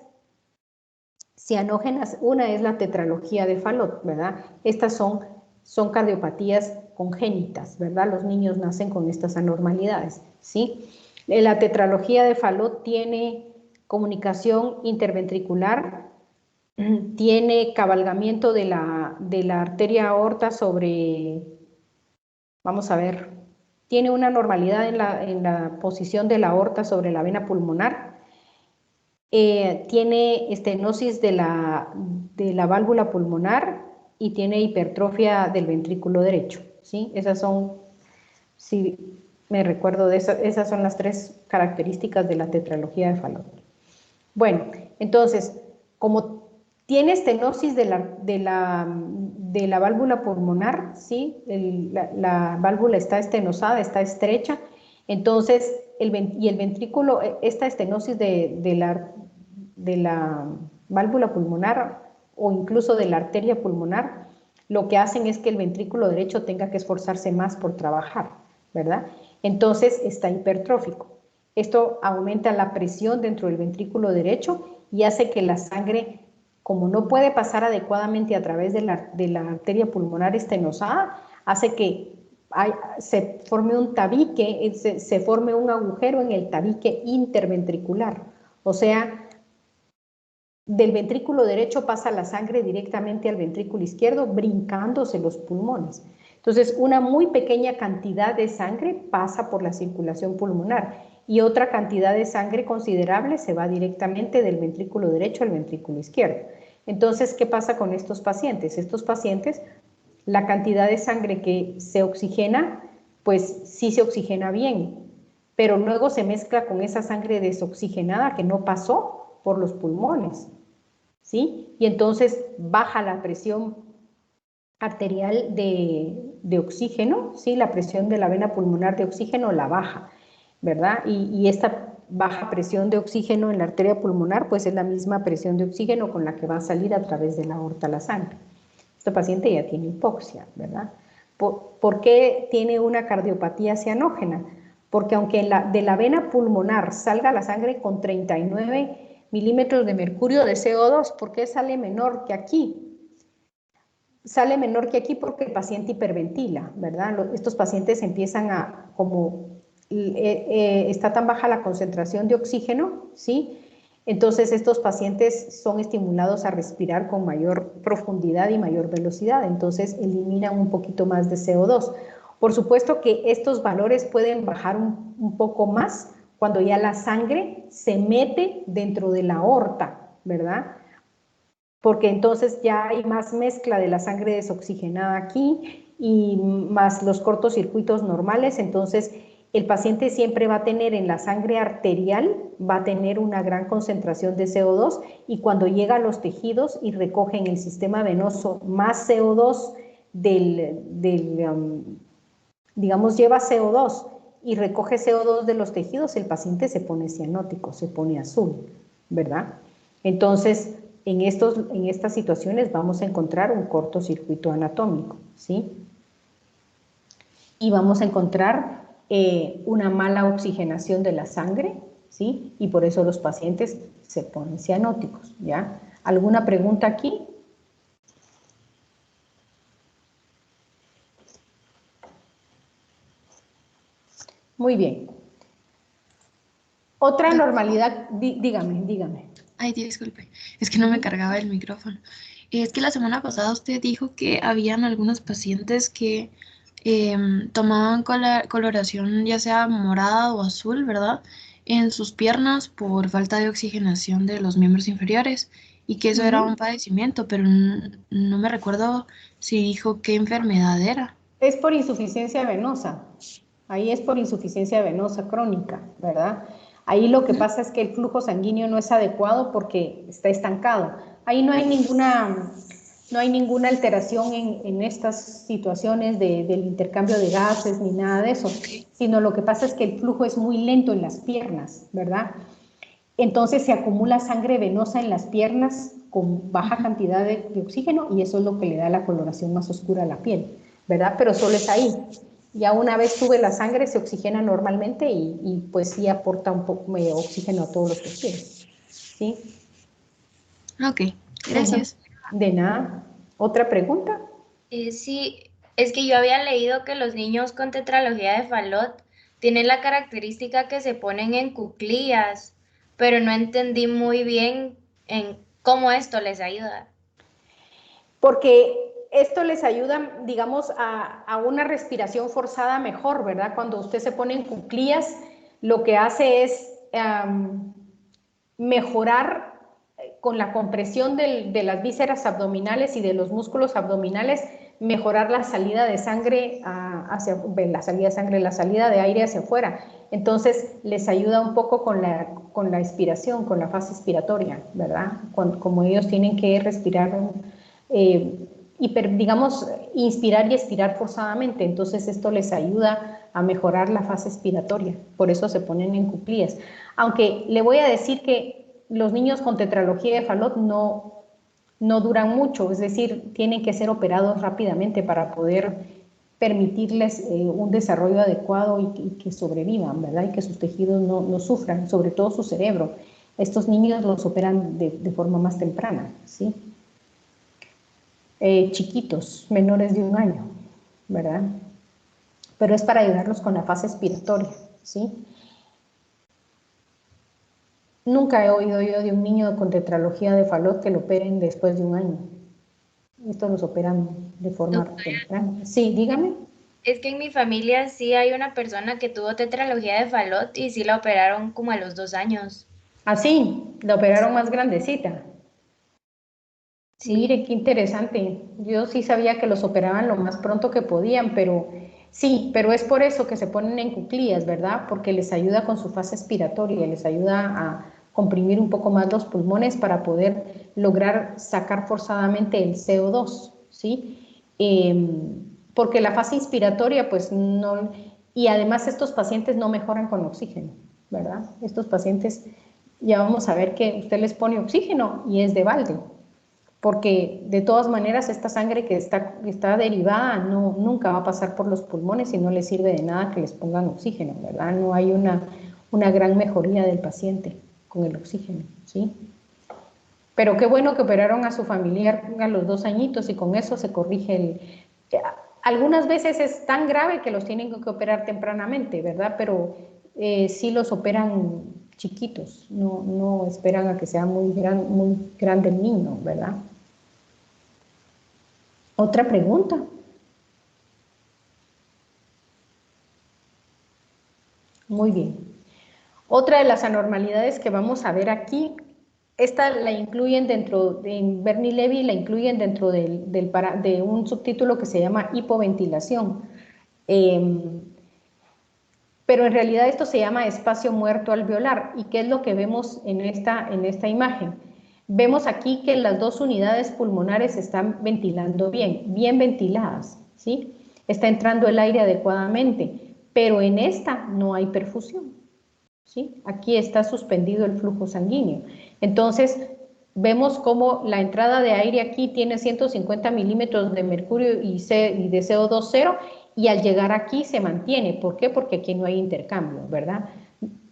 cianógenas, una es la tetralogía de Fallot, ¿verdad? Estas son cardiopatías congénitas, ¿verdad? Los niños nacen con estas anormalidades, ¿sí? La tetralogía de Fallot tiene comunicación interventricular, tiene cabalgamiento de la arteria aorta sobre, vamos a ver, tiene una normalidad en la posición de la aorta sobre la vena pulmonar, tiene estenosis de la válvula pulmonar y tiene hipertrofia del ventrículo derecho, ¿sí? Esas son, si me recuerdo de esas son las tres características de la tetralogía de Fallot. Bueno, entonces, como tiene estenosis de la válvula pulmonar, ¿sí? La válvula está estenosada, está estrecha, entonces, el ventrículo, esta estenosis de la válvula pulmonar o incluso de la arteria pulmonar, lo que hacen es que el ventrículo derecho tenga que esforzarse más por trabajar, ¿verdad? Entonces está hipertrófico. Esto aumenta la presión dentro del ventrículo derecho y hace que la sangre, como no puede pasar adecuadamente a través de la arteria pulmonar estenosada, hace que se forme un tabique, se forme un agujero en el tabique interventricular. O sea, del ventrículo derecho pasa la sangre directamente al ventrículo izquierdo, brincándose los pulmones. Entonces, una muy pequeña cantidad de sangre pasa por la circulación pulmonar y otra cantidad de sangre considerable se va directamente del ventrículo derecho al ventrículo izquierdo. Entonces, ¿qué pasa con estos pacientes? Estos pacientes, la cantidad de sangre que se oxigena, pues sí se oxigena bien, pero luego se mezcla con esa sangre desoxigenada que no pasó por los pulmones, ¿sí? Y entonces baja la presión arterial de oxígeno, ¿sí? La presión de la vena pulmonar de oxígeno la baja, ¿verdad? Y esta baja presión de oxígeno en la arteria pulmonar, pues es la misma presión de oxígeno con la que va a salir a través de la aorta la sangre. Este paciente ya tiene hipoxia, ¿verdad? ¿Por qué tiene una cardiopatía cianógena? Porque aunque de la vena pulmonar salga la sangre con 39 milímetros de mercurio de CO2, ¿por qué sale menor que aquí? Sale menor que aquí porque el paciente hiperventila, ¿verdad? Estos pacientes empiezan a, como está tan baja la concentración de oxígeno, ¿sí? Entonces estos pacientes son estimulados a respirar con mayor profundidad y mayor velocidad, entonces eliminan un poquito más de CO2. Por supuesto que estos valores pueden bajar un poco más cuando ya la sangre se mete dentro de la aorta, ¿verdad? Porque entonces ya hay más mezcla de la sangre desoxigenada aquí y más los cortocircuitos normales, entonces el paciente siempre va a tener en la sangre arterial, va a tener una gran concentración de CO2 y cuando llega a los tejidos y recoge en el sistema venoso más CO2 digamos, lleva CO2 y recoge CO2 de los tejidos, el paciente se pone cianótico, se pone azul, ¿verdad? Entonces, en estas situaciones vamos a encontrar un cortocircuito anatómico, ¿sí? Y vamos a encontrar una mala oxigenación de la sangre, ¿sí? Y por eso los pacientes se ponen cianóticos, ¿ya? ¿Alguna pregunta aquí? Muy bien. Otra normalidad, dígame. Ay, disculpe, es que no me cargaba el micrófono. Es que la semana pasada usted dijo que habían algunos pacientes que tomaban coloración ya sea morada o azul, ¿verdad? En sus piernas por falta de oxigenación de los miembros inferiores y que eso era un padecimiento, pero no me recuerdo si dijo qué enfermedad era. Es por insuficiencia venosa. Ahí es por insuficiencia venosa crónica, ¿verdad? Ahí lo que pasa es que el flujo sanguíneo no es adecuado porque está estancado. Ahí no hay ninguna alteración en estas situaciones del intercambio de gases ni nada de eso, sino lo que pasa es que el flujo es muy lento en las piernas, ¿verdad? Entonces se acumula sangre venosa en las piernas con baja cantidad de oxígeno y eso es lo que le da la coloración más oscura a la piel, ¿verdad? Pero solo es ahí. Ya una vez sube la sangre, se oxigena normalmente y pues sí aporta un poco de oxígeno a todos los tejidos, ¿sí? Ok, gracias. De nada. ¿Otra pregunta? Sí, es que yo había leído que los niños con tetralogía de Fallot tienen la característica que se ponen en cuclillas, pero no entendí muy bien en cómo esto les ayuda. Porque esto les ayuda, digamos, a una respiración forzada mejor, ¿verdad? Cuando usted se pone en cuclillas, lo que hace es mejorar con la compresión de las vísceras abdominales y de los músculos abdominales, mejorar la salida de sangre la salida de aire hacia afuera. Entonces, les ayuda un poco con la expiración, con la fase expiratoria, ¿verdad? Como ellos tienen que respirar, digamos, inspirar y expirar forzadamente. Entonces, esto les ayuda a mejorar la fase expiratoria. Por eso se ponen en cuclillas. Aunque le voy a decir que los niños con tetralogía de Fallot no duran mucho, es decir, tienen que ser operados rápidamente para poder permitirles un desarrollo adecuado y que sobrevivan, ¿verdad? Y que sus tejidos no sufran, sobre todo su cerebro. Estos niños los operan de forma más temprana, ¿sí? Chiquitos, menores de 1 año, ¿verdad? Pero es para ayudarlos con la fase expiratoria, ¿sí? Nunca he oído yo de un niño con tetralogía de Fallot que lo operen después de 1 año. Estos los operan de forma temprana. Sí, dígame. Es que en mi familia sí hay una persona que tuvo tetralogía de Fallot y sí la operaron como a los 2 años. Ah, sí, la operaron más grandecita. Sí. Mire, qué interesante. Yo sí sabía que los operaban lo más pronto que podían, pero sí, pero es por eso que se ponen en cuclillas, ¿verdad? Porque les ayuda con su fase expiratoria, les ayuda a comprimir un poco más los pulmones para poder lograr sacar forzadamente el CO2, ¿sí? Porque la fase inspiratoria, pues no, y además estos pacientes no mejoran con oxígeno, ¿verdad? Estos pacientes, ya vamos a ver que usted les pone oxígeno y es de balde, porque de todas maneras esta sangre que está derivada nunca va a pasar por los pulmones y no les sirve de nada que les pongan oxígeno, ¿verdad? No hay una gran mejoría del paciente con el oxígeno, ¿sí? Pero qué bueno que operaron a su familiar a los 2 añitos y con eso se corrige algunas veces es tan grave que los tienen que operar tempranamente, ¿verdad? Pero sí los operan chiquitos, no esperan a que sea muy grande el niño, ¿verdad? ¿Otra pregunta? Muy bien. Otra de las anormalidades que vamos a ver aquí, esta la incluyen en Bernie Levy la incluyen dentro de un subtítulo que se llama hipoventilación. Pero en realidad esto se llama espacio muerto alveolar. ¿Y qué es lo que vemos en esta imagen? Vemos aquí que las 2 unidades pulmonares están ventilando bien ventiladas, ¿sí? está entrando el aire adecuadamente, pero en esta no hay perfusión, ¿sí? Aquí está suspendido el flujo sanguíneo. Entonces, vemos cómo la entrada de aire aquí tiene 150 milímetros de mercurio y de CO2 cero, y al llegar aquí se mantiene. ¿Por qué? Porque aquí no hay intercambio, ¿verdad?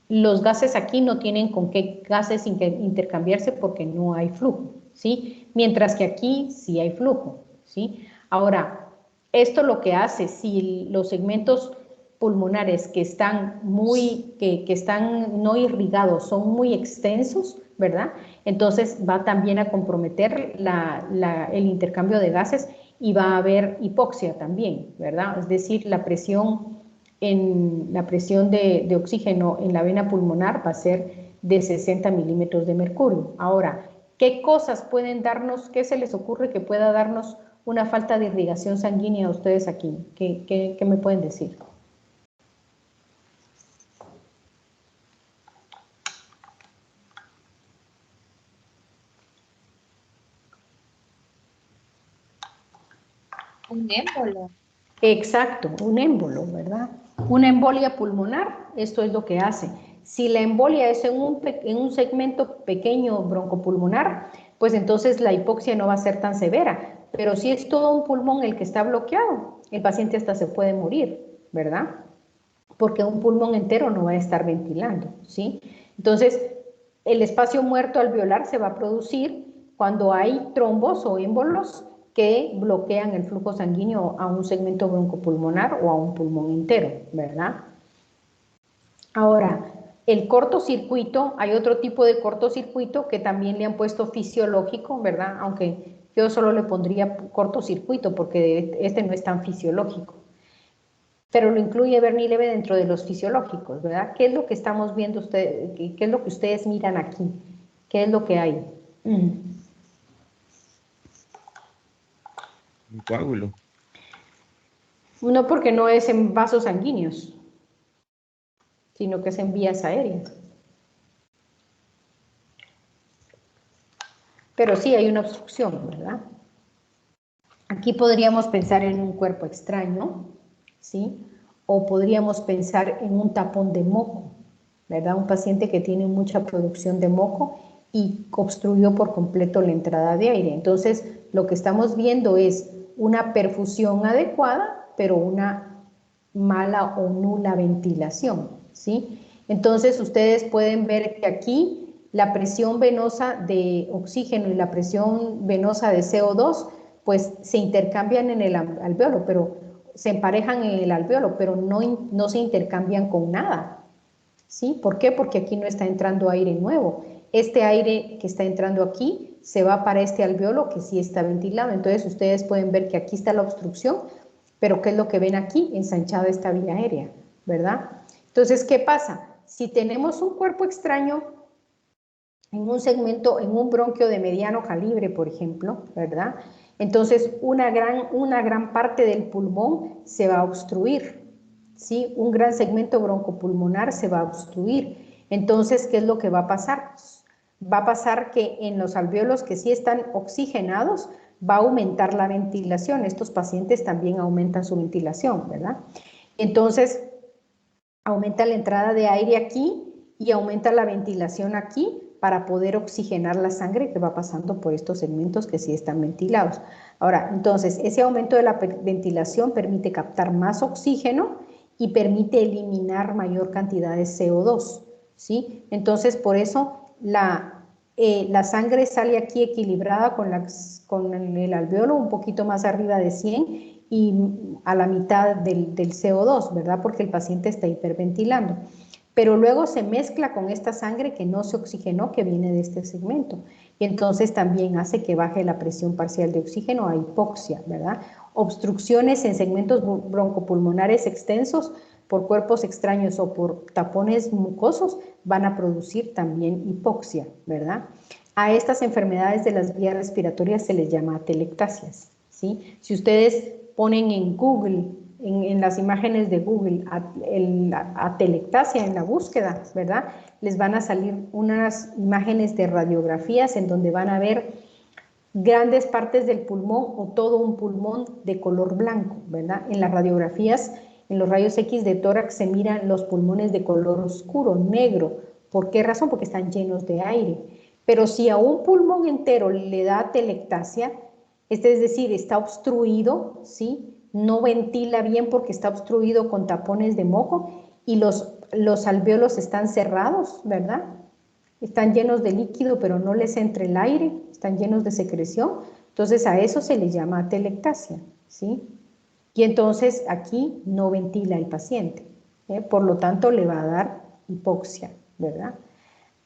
Los gases aquí no tienen con qué gases intercambiarse porque no hay flujo, ¿sí? Mientras que aquí sí hay flujo, ¿sí? Ahora, esto lo que hace, si los segmentos pulmonares que están no irrigados son muy extensos, ¿verdad? Entonces va también a comprometer el intercambio de gases y va a haber hipoxia también, ¿verdad? Es decir, la presión de oxígeno en la vena pulmonar va a ser de 60 milímetros de mercurio. Ahora, ¿qué cosas pueden darnos, qué se les ocurre que pueda darnos una falta de irrigación sanguínea a ustedes aquí? ¿Qué me pueden decir? Un émbolo. Exacto, un émbolo, ¿verdad? Una embolia pulmonar, esto es lo que hace. Si la embolia es en un segmento pequeño broncopulmonar, pues entonces la hipoxia no va a ser tan severa. Pero si es todo un pulmón el que está bloqueado, el paciente hasta se puede morir, ¿verdad? Porque un pulmón entero no va a estar ventilando, ¿sí? Entonces, el espacio muerto alveolar se va a producir cuando hay trombos o émbolos que bloquean el flujo sanguíneo a un segmento broncopulmonar o a un pulmón entero, ¿verdad? Ahora, el cortocircuito, hay otro tipo de cortocircuito que también le han puesto fisiológico, ¿verdad? Aunque yo solo le pondría cortocircuito porque este no es tan fisiológico. Pero lo incluye Bernie Leve dentro de los fisiológicos, ¿verdad? ¿Qué es lo que estamos viendo ustedes? ¿Qué es lo que ustedes miran aquí? ¿Qué es lo que hay? Un coágulo. No, porque no es en vasos sanguíneos, sino que es en vías aéreas. Pero sí hay una obstrucción, ¿verdad? Aquí podríamos pensar en un cuerpo extraño, ¿sí? O podríamos pensar en un tapón de moco, ¿verdad? Un paciente que tiene mucha producción de moco y obstruyó por completo la entrada de aire. Entonces, lo que estamos viendo es una perfusión adecuada, pero una mala o nula ventilación, ¿sí? Entonces, ustedes pueden ver que aquí la presión venosa de oxígeno y la presión venosa de CO2 pues se intercambian en el alveolo, pero se emparejan en el alveolo, pero no se intercambian con nada, ¿sí? ¿Por qué? Porque aquí no está entrando aire nuevo. Este aire que está entrando aquí se va para este alveolo que sí está ventilado. Entonces ustedes pueden ver que aquí está la obstrucción, pero ¿qué es lo que ven aquí? Ensanchada esta vía aérea, ¿verdad? Entonces, ¿qué pasa? Si tenemos un cuerpo extraño en un segmento, en un bronquio de mediano calibre, por ejemplo, ¿verdad? Entonces, una gran parte del pulmón se va a obstruir, ¿sí? Un gran segmento broncopulmonar se va a obstruir. Entonces, ¿qué es lo que va a pasar? Va a pasar que en los alvéolos que sí están oxigenados, va a aumentar la ventilación. Estos pacientes también aumentan su ventilación, ¿verdad? Entonces, aumenta la entrada de aire aquí y aumenta la ventilación aquí para poder oxigenar la sangre que va pasando por estos segmentos que sí están ventilados. Ahora, entonces, ese aumento de la ventilación permite captar más oxígeno y permite eliminar mayor cantidad de CO2, ¿sí? Entonces, por eso la sangre sale aquí equilibrada con el alveolo un poquito más arriba de 100 y a la mitad del CO2, ¿verdad? Porque el paciente está hiperventilando. Pero luego se mezcla con esta sangre que no se oxigenó, que viene de este segmento. Y entonces también hace que baje la presión parcial de oxígeno a hipoxia, ¿verdad? Obstrucciones en segmentos broncopulmonares extensos por cuerpos extraños o por tapones mucosos van a producir también hipoxia, ¿verdad? A estas enfermedades de las vías respiratorias se les llama atelectasias, ¿sí? Si ustedes ponen en Google, en las imágenes de Google, atelectasia en la búsqueda, ¿verdad? Les van a salir unas imágenes de radiografías en donde van a ver grandes partes del pulmón o todo un pulmón de color blanco, ¿verdad? En las radiografías, en los rayos X de tórax se miran los pulmones de color oscuro, negro. ¿Por qué razón? Porque están llenos de aire. Pero si a un pulmón entero le da atelectasia, es decir, está obstruido, ¿sí? No ventila bien porque está obstruido con tapones de moco y los alvéolos están cerrados, ¿verdad? Están llenos de líquido, pero no les entra el aire, están llenos de secreción. Entonces a eso se le llama atelectasia, ¿sí? Y entonces aquí no ventila el paciente, por lo tanto le va a dar hipoxia, ¿verdad?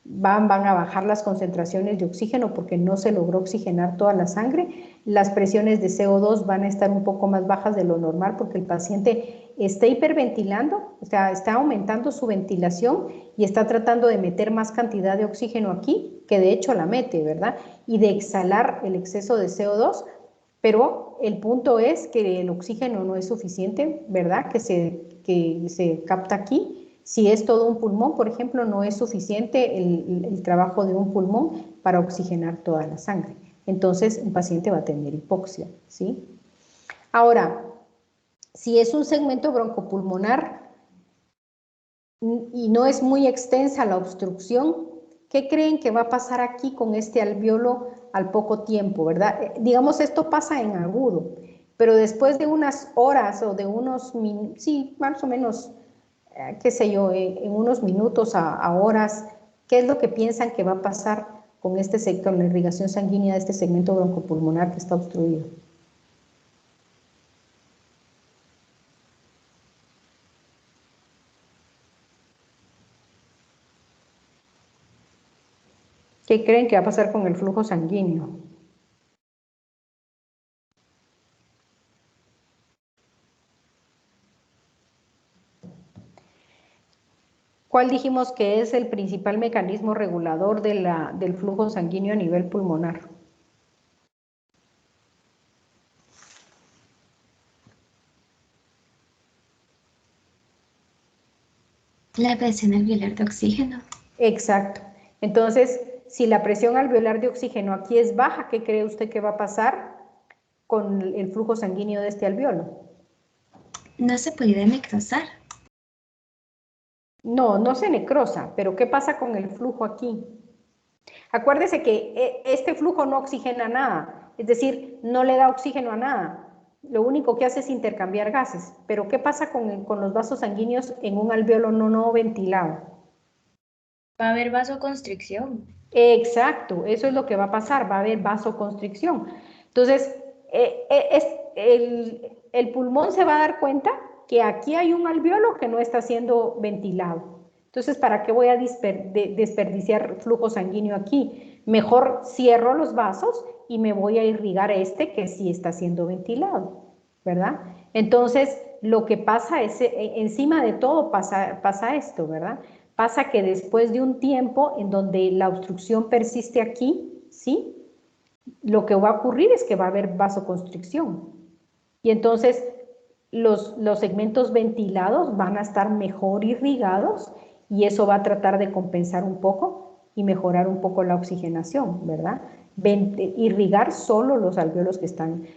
Van a bajar las concentraciones de oxígeno porque no se logró oxigenar toda la sangre, las presiones de CO2 van a estar un poco más bajas de lo normal porque el paciente está hiperventilando, o sea, está aumentando su ventilación y está tratando de meter más cantidad de oxígeno aquí, que de hecho la mete, ¿verdad? Y de exhalar el exceso de CO2, pero el punto es que el oxígeno no es suficiente, ¿verdad? Que se capta aquí. Si es todo un pulmón, por ejemplo, no es suficiente el trabajo de un pulmón para oxigenar toda la sangre. Entonces, un paciente va a tener hipoxia, ¿sí? Ahora, si es un segmento broncopulmonar y no es muy extensa la obstrucción, ¿qué creen que va a pasar aquí con este alvéolo al poco tiempo, verdad? Digamos, esto pasa en agudo, pero después de unas horas o de unos minutos, sí, más o menos, qué sé yo, en unos minutos a horas, ¿qué es lo que piensan que va a pasar con este sector, con la irrigación sanguínea de este segmento broncopulmonar que está obstruido? ¿Qué creen que va a pasar con el flujo sanguíneo? ¿Cuál dijimos que es el principal mecanismo regulador del flujo sanguíneo a nivel pulmonar? La presión alveolar de oxígeno. Exacto. Entonces, si la presión alveolar de oxígeno aquí es baja, ¿qué cree usted que va a pasar con el flujo sanguíneo de este alvéolo? No se puede necrosar. No, no se necrosa, pero ¿qué pasa con el flujo aquí? Acuérdese que este flujo no oxigena nada, es decir, no le da oxígeno a nada. Lo único que hace es intercambiar gases. Pero ¿qué pasa con los vasos sanguíneos en un alvéolo no ventilado? Va a haber vasoconstricción. Exacto, eso es lo que va a pasar, va a haber vasoconstricción. Entonces, el pulmón se va a dar cuenta que aquí hay un alvéolo que no está siendo ventilado. Entonces, ¿para qué voy a desperdiciar flujo sanguíneo aquí? Mejor cierro los vasos y me voy a irrigar este que sí está siendo ventilado, ¿verdad? Entonces, lo que pasa es, encima de todo pasa esto, ¿verdad? Pasa que después de un tiempo en donde la obstrucción persiste aquí, ¿sí? Lo que va a ocurrir es que va a haber vasoconstricción. Y entonces los segmentos ventilados van a estar mejor irrigados y eso va a tratar de compensar un poco y mejorar un poco la oxigenación, ¿verdad? Irrigar solo los alvéolos que están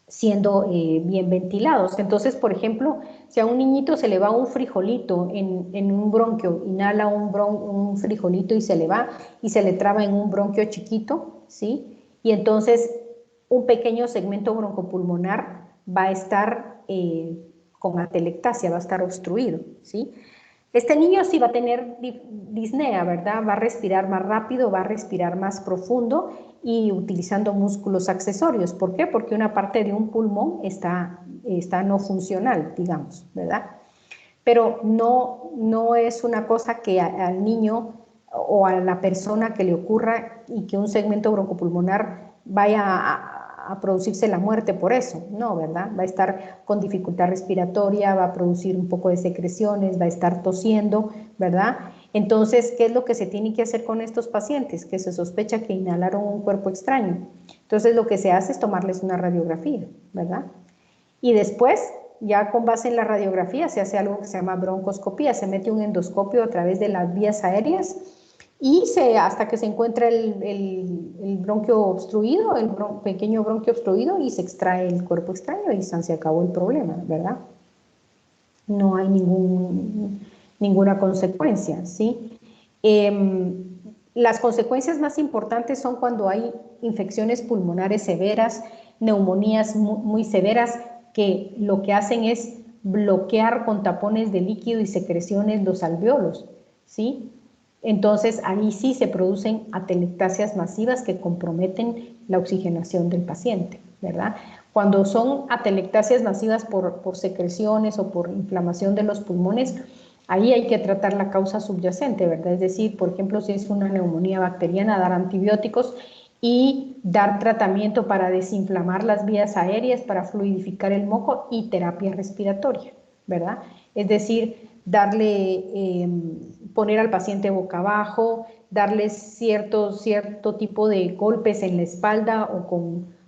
siendo bien ventilados. Entonces, por ejemplo, si a un niñito se le va un frijolito en un bronquio, inhala un frijolito y se le va y se le traba en un bronquio chiquito, ¿sí? Y entonces un pequeño segmento broncopulmonar va a estar con atelectasia, va a estar obstruido, ¿sí? Este niño sí va a tener disnea, ¿verdad? Va a respirar más rápido, va a respirar más profundo y utilizando músculos accesorios. ¿Por qué? Porque una parte de un pulmón está no funcional, digamos, ¿verdad? Pero no es una cosa que al niño o a la persona que le ocurra y que un segmento broncopulmonar vaya a producirse la muerte por eso, no, ¿verdad? Va a estar con dificultad respiratoria, va a producir un poco de secreciones, va a estar tosiendo, ¿verdad? Entonces, ¿qué es lo que se tiene que hacer con estos pacientes? Que se sospecha que inhalaron un cuerpo extraño. Entonces, lo que se hace es tomarles una radiografía, ¿verdad? Y después, ya con base en la radiografía, se hace algo que se llama broncoscopía, se mete un endoscopio a través de las vías aéreas y hasta que se encuentra el bronquio obstruido, pequeño bronquio obstruido, y se extrae el cuerpo extraño y se acabó el problema, ¿verdad? No hay ninguna consecuencia, ¿sí? Las consecuencias más importantes son cuando hay infecciones pulmonares severas, neumonías muy severas, que lo que hacen es bloquear con tapones de líquido y secreciones los alveolos, ¿sí? Entonces ahí sí se producen atelectasias masivas que comprometen la oxigenación del paciente, ¿verdad? Cuando son atelectasias masivas por secreciones o por inflamación de los pulmones, ahí hay que tratar la causa subyacente, ¿verdad? Es decir, por ejemplo, si es una neumonía bacteriana, dar antibióticos y dar tratamiento para desinflamar las vías aéreas, para fluidificar el moco y terapia respiratoria, ¿verdad? Es decir, poner al paciente boca abajo, darle cierto tipo de golpes en la espalda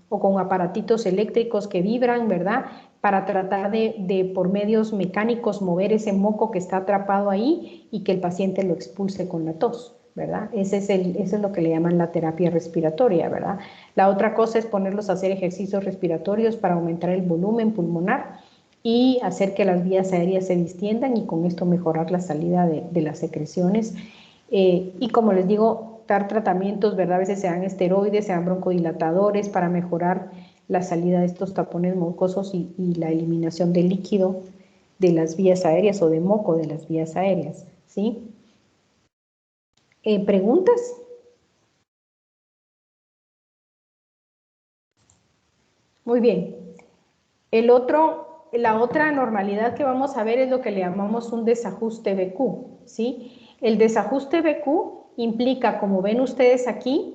o con aparatitos eléctricos que vibran, ¿verdad? Para tratar de por medios mecánicos mover ese moco que está atrapado ahí y que el paciente lo expulse con la tos, ¿verdad? Eso es lo que le llaman la terapia respiratoria, ¿verdad? La otra cosa es ponerlos a hacer ejercicios respiratorios para aumentar el volumen pulmonar y hacer que las vías aéreas se distiendan y con esto mejorar la salida de las secreciones. Y como les digo, dar tratamientos, ¿verdad? A veces se dan esteroides, se dan broncodilatadores para mejorar la salida de estos tapones mucosos y la eliminación de líquido de las vías aéreas o de moco de las vías aéreas, ¿sí? ¿Preguntas? Muy bien. La otra anormalidad que vamos a ver es lo que le llamamos un desajuste BQ, ¿sí? El desajuste BQ implica, como ven ustedes aquí,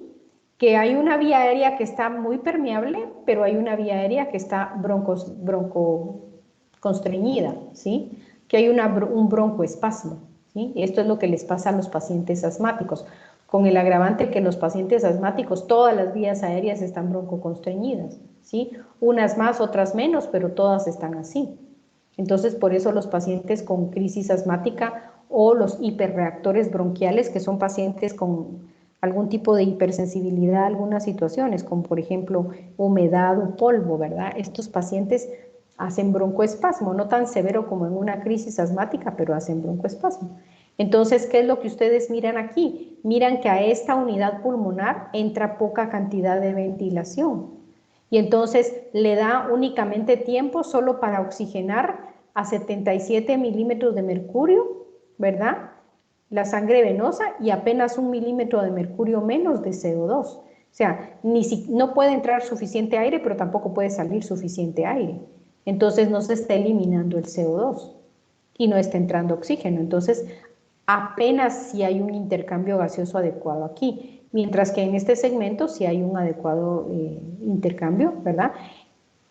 que hay una vía aérea que está muy permeable, pero hay una vía aérea que está broncoconstreñida, ¿sí? Que hay un broncoespasmo, ¿sí? Esto es lo que les pasa a los pacientes asmáticos, con el agravante que los pacientes asmáticos, todas las vías aéreas están broncoconstreñidas, ¿sí? Unas más, otras menos, pero todas están así. Entonces, por eso los pacientes con crisis asmática o los hiperreactores bronquiales, que son pacientes con algún tipo de hipersensibilidad a algunas situaciones, como por ejemplo humedad o polvo, ¿verdad? Estos pacientes hacen broncoespasmo, no tan severo como en una crisis asmática, pero hacen broncoespasmo. Entonces, ¿qué es lo que ustedes miran aquí? Miran que a esta unidad pulmonar entra poca cantidad de ventilación y entonces le da únicamente tiempo solo para oxigenar a 77 milímetros de mercurio, ¿verdad? La sangre venosa y apenas 1 milímetro de mercurio menos de CO2. O sea, no puede entrar suficiente aire, pero tampoco puede salir suficiente aire. Entonces no se está eliminando el CO2 y no está entrando oxígeno. Entonces, apenas si hay un intercambio gaseoso adecuado aquí, mientras que en este segmento sí hay un adecuado intercambio, ¿verdad?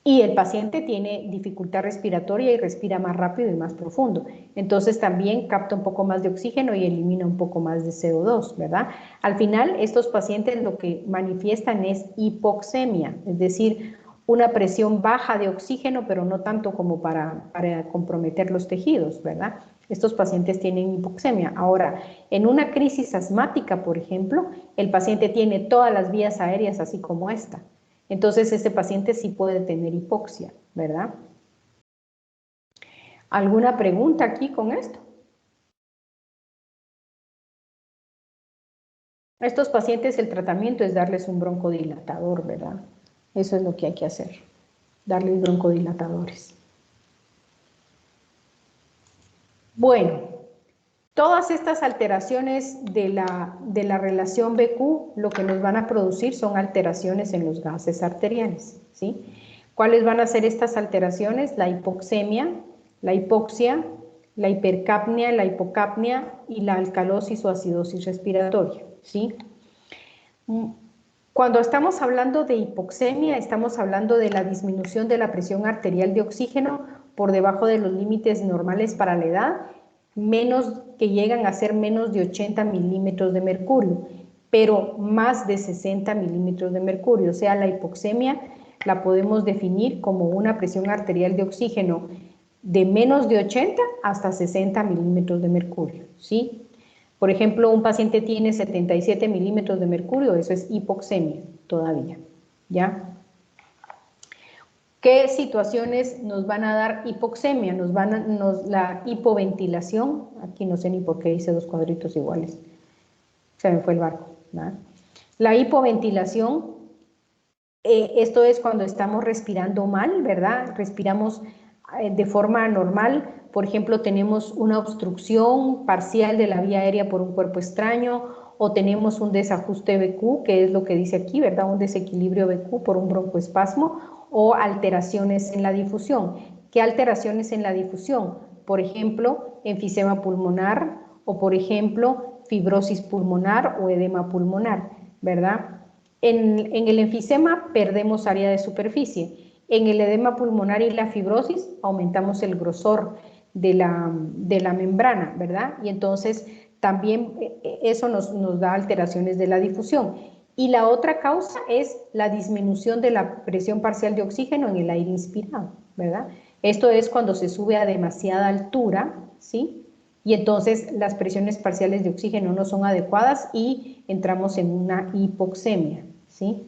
Y el paciente tiene dificultad respiratoria y respira más rápido y más profundo. Entonces también capta un poco más de oxígeno y elimina un poco más de CO2, ¿verdad? Al final, estos pacientes lo que manifiestan es hipoxemia, es decir, una presión baja de oxígeno, pero no tanto como para comprometer los tejidos, ¿verdad? Estos pacientes tienen hipoxemia. Ahora, en una crisis asmática, por ejemplo, el paciente tiene todas las vías aéreas así como esta. Entonces, este paciente sí puede tener hipoxia, ¿verdad? ¿Alguna pregunta aquí con esto? A estos pacientes el tratamiento es darles un broncodilatador, ¿verdad? Eso es lo que hay que hacer, darles broncodilatadores. Bueno, todas estas alteraciones de la relación BQ lo que nos van a producir son alteraciones en los gases arteriales, ¿sí? ¿Cuáles van a ser estas alteraciones? La hipoxemia, la hipoxia, la hipercapnia, la hipocapnia y la alcalosis o acidosis respiratoria, ¿sí? Cuando estamos hablando de hipoxemia, estamos hablando de la disminución de la presión arterial de oxígeno por debajo de los límites normales para la edad, que llegan a ser menos de 80 milímetros de mercurio, pero más de 60 milímetros de mercurio. O sea, la hipoxemia la podemos definir como una presión arterial de oxígeno de menos de 80 hasta 60 milímetros de mercurio, ¿sí? Por ejemplo, un paciente tiene 77 milímetros de mercurio, eso es hipoxemia todavía, ¿ya? ¿Qué situaciones nos van a dar hipoxemia? La hipoventilación, aquí no sé ni por qué hice dos cuadritos iguales, se me fue el barco, ¿verdad? La hipoventilación, esto es cuando estamos respirando mal, ¿verdad? Respiramos de forma anormal, por ejemplo, tenemos una obstrucción parcial de la vía aérea por un cuerpo extraño, o tenemos un desajuste BQ, que es lo que dice aquí, ¿verdad? Un desequilibrio BQ por un broncoespasmo, o alteraciones en la difusión. ¿Qué alteraciones en la difusión? Por ejemplo, enfisema pulmonar, o por ejemplo, fibrosis pulmonar o edema pulmonar, ¿verdad? En el enfisema perdemos área de superficie. En el edema pulmonar y la fibrosis aumentamos el grosor de la membrana, ¿verdad? Y entonces también eso nos da alteraciones de la difusión. Y la otra causa es la disminución de la presión parcial de oxígeno en el aire inspirado, ¿verdad? Esto es cuando se sube a demasiada altura, ¿sí? Y entonces las presiones parciales de oxígeno no son adecuadas y entramos en una hipoxemia, ¿sí?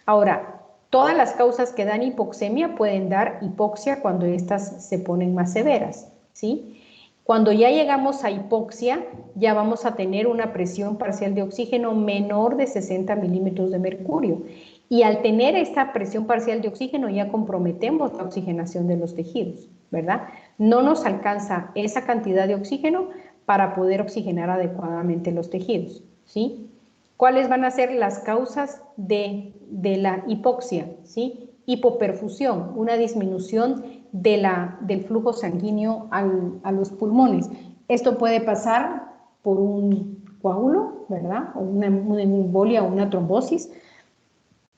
Ahora, todas las causas que dan hipoxemia pueden dar hipoxia cuando estas se ponen más severas, ¿sí? Cuando ya llegamos a hipoxia, ya vamos a tener una presión parcial de oxígeno menor de 60 milímetros de mercurio. Y al tener esta presión parcial de oxígeno ya comprometemos la oxigenación de los tejidos, ¿verdad? No nos alcanza esa cantidad de oxígeno para poder oxigenar adecuadamente los tejidos, ¿sí? ¿Cuáles van a ser las causas de la hipoxia? ¿Sí? Hipoperfusión, una disminución del flujo sanguíneo a los pulmones. Esto puede pasar por un coágulo, ¿verdad? O una embolia o una trombosis,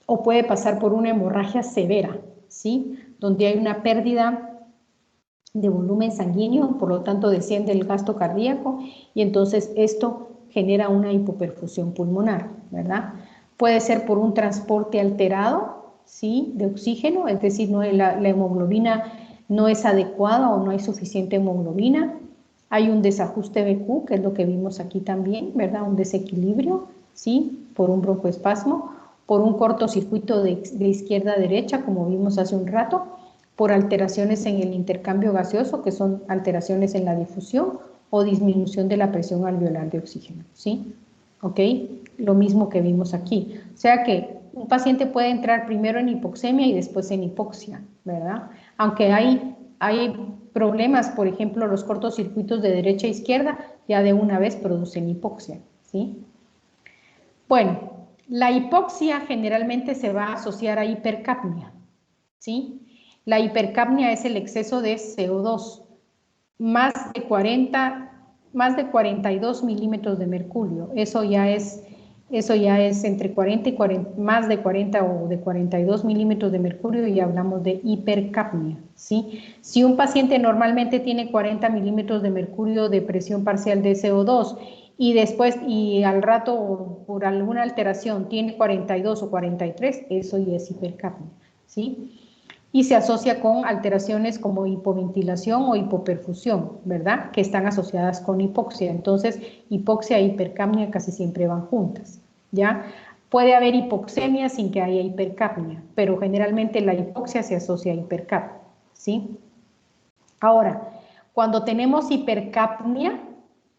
o puede pasar por una hemorragia severa, ¿sí? Donde hay una pérdida de volumen sanguíneo, por lo tanto desciende el gasto cardíaco y entonces esto genera una hipoperfusión pulmonar, ¿verdad? Puede ser por un transporte alterado, ¿sí? De oxígeno, es decir, la hemoglobina no es adecuada o no hay suficiente hemoglobina. Hay un desajuste BQ, que es lo que vimos aquí también, ¿verdad? Un desequilibrio, ¿sí? Por un broncoespasmo, por un cortocircuito de izquierda a derecha, como vimos hace un rato, por alteraciones en el intercambio gaseoso, que son alteraciones en la difusión, o disminución de la presión alveolar de oxígeno, ¿sí? ¿Ok? Lo mismo que vimos aquí. O sea que un paciente puede entrar primero en hipoxemia y después en hipoxia, ¿verdad? Aunque hay problemas, por ejemplo, los cortocircuitos de derecha e izquierda ya de una vez producen hipoxia, ¿sí? Bueno, la hipoxia generalmente se va a asociar a hipercapnia, ¿sí? La hipercapnia es el exceso de CO2, más de 42 milímetros de mercurio. Eso ya es entre 40 y más de 40 o de 42 milímetros de mercurio y hablamos de hipercapnia, ¿sí? Si un paciente normalmente tiene 40 milímetros de mercurio de presión parcial de CO2 y después y al rato por alguna alteración tiene 42 o 43, eso ya es hipercapnia, ¿sí? Y se asocia con alteraciones como hipoventilación o hipoperfusión, ¿verdad? Que están asociadas con hipoxia. Entonces, hipoxia e hipercapnia casi siempre van juntas, ¿ya? Puede haber hipoxemia sin que haya hipercapnia, pero generalmente la hipoxia se asocia a hipercapnia, ¿sí? Ahora, cuando tenemos hipercapnia,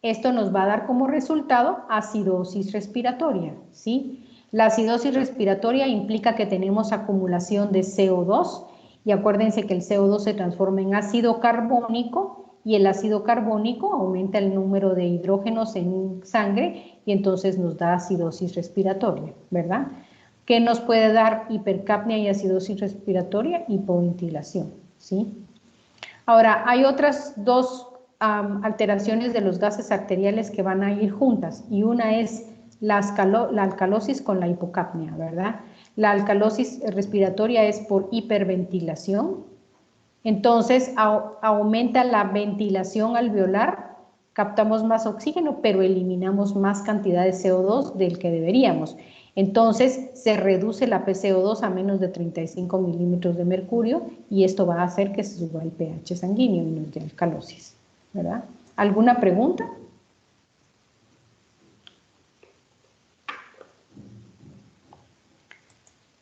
esto nos va a dar como resultado acidosis respiratoria, ¿sí? La acidosis respiratoria implica que tenemos acumulación de CO2 y acuérdense que el CO2 se transforma en ácido carbónico y el ácido carbónico aumenta el número de hidrógenos en sangre y entonces nos da acidosis respiratoria, ¿verdad? ¿Qué nos puede dar hipercapnia y acidosis respiratoria? Hipoventilación, ¿sí? Ahora, hay otras dos alteraciones de los gases arteriales que van a ir juntas y una es la alcalosis con la hipocapnia, ¿verdad? La alcalosis respiratoria es por hiperventilación, entonces aumenta la ventilación alveolar, captamos más oxígeno, pero eliminamos más cantidad de CO2 del que deberíamos. Entonces se reduce la PCO2 a menos de 35 milímetros de mercurio y esto va a hacer que se suba el pH sanguíneo y nos dé alcalosis, ¿verdad? ¿Alguna pregunta?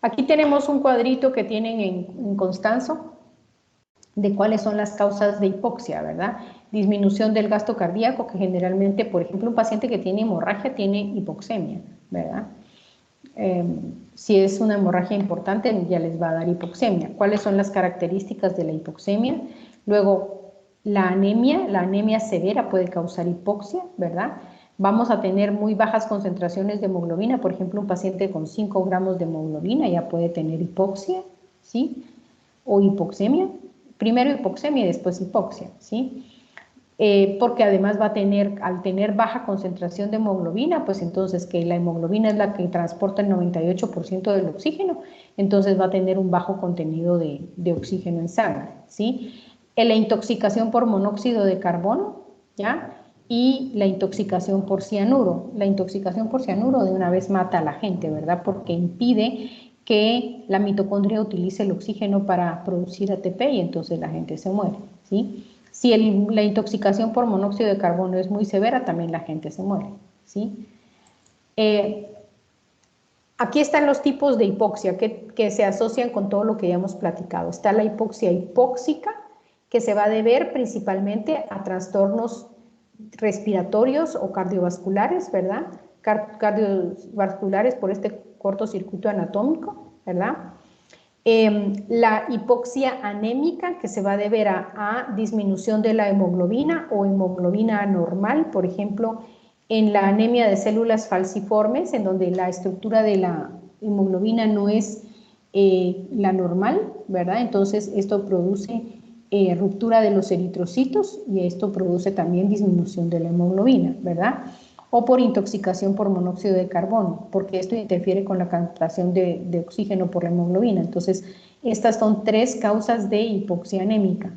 Aquí tenemos un cuadrito que tienen en Constanzo de cuáles son las causas de hipoxia, ¿verdad? Disminución del gasto cardíaco, que generalmente, por ejemplo, un paciente que tiene hemorragia tiene hipoxemia, ¿verdad? Si es una hemorragia importante, ya les va a dar hipoxemia. ¿Cuáles son las características de la hipoxemia? Luego, la anemia severa puede causar hipoxia, ¿verdad? Vamos a tener muy bajas concentraciones de hemoglobina, por ejemplo, un paciente con 5 gramos de hemoglobina ya puede tener hipoxia, ¿sí? O hipoxemia. Primero hipoxemia y después hipoxia, ¿sí? Porque además va a tener, al tener baja concentración de hemoglobina, pues entonces que la hemoglobina es la que transporta el 98% del oxígeno, entonces va a tener un bajo contenido de oxígeno en sangre, ¿sí? La intoxicación por monóxido de carbono, ¿ya? Y la intoxicación por cianuro. La intoxicación por cianuro de una vez mata a la gente, ¿verdad? Porque impide que la mitocondria utilice el oxígeno para producir ATP y entonces la gente se muere, ¿sí? Si la intoxicación por monóxido de carbono es muy severa, también la gente se muere, ¿sí? Aquí están los tipos de hipoxia que se asocian con todo lo que ya hemos platicado. Está la hipoxia hipóxica, que se va a deber principalmente a trastornos respiratorios o cardiovasculares, ¿verdad? Cardiovasculares por este cortocircuito anatómico, ¿verdad? La hipoxia anémica, que se va a deber a disminución de la hemoglobina o hemoglobina anormal, por ejemplo, en la anemia de células falciformes, en donde la estructura de la hemoglobina no es la normal, ¿verdad? Entonces, esto produce ruptura de los eritrocitos y esto produce también disminución de la hemoglobina, ¿verdad? O por intoxicación por monóxido de carbono, porque esto interfiere con la captación de oxígeno por la hemoglobina. Entonces, estas son 3 causas de hipoxia anémica.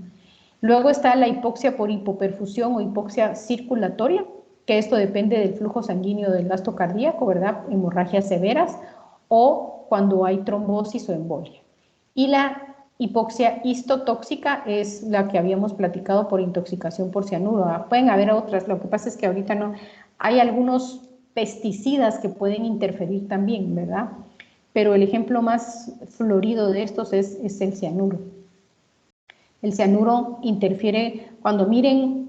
Luego está la hipoxia por hipoperfusión o hipoxia circulatoria, que esto depende del flujo sanguíneo del gasto cardíaco, ¿verdad? Hemorragias severas o cuando hay trombosis o embolia. Y la hipoxia histotóxica es la que habíamos platicado por intoxicación por cianuro. Pueden haber otras, lo que pasa es que ahorita no. Hay algunos pesticidas que pueden interferir también, ¿verdad? Pero el ejemplo más florido de estos es el cianuro. El cianuro interfiere, cuando miren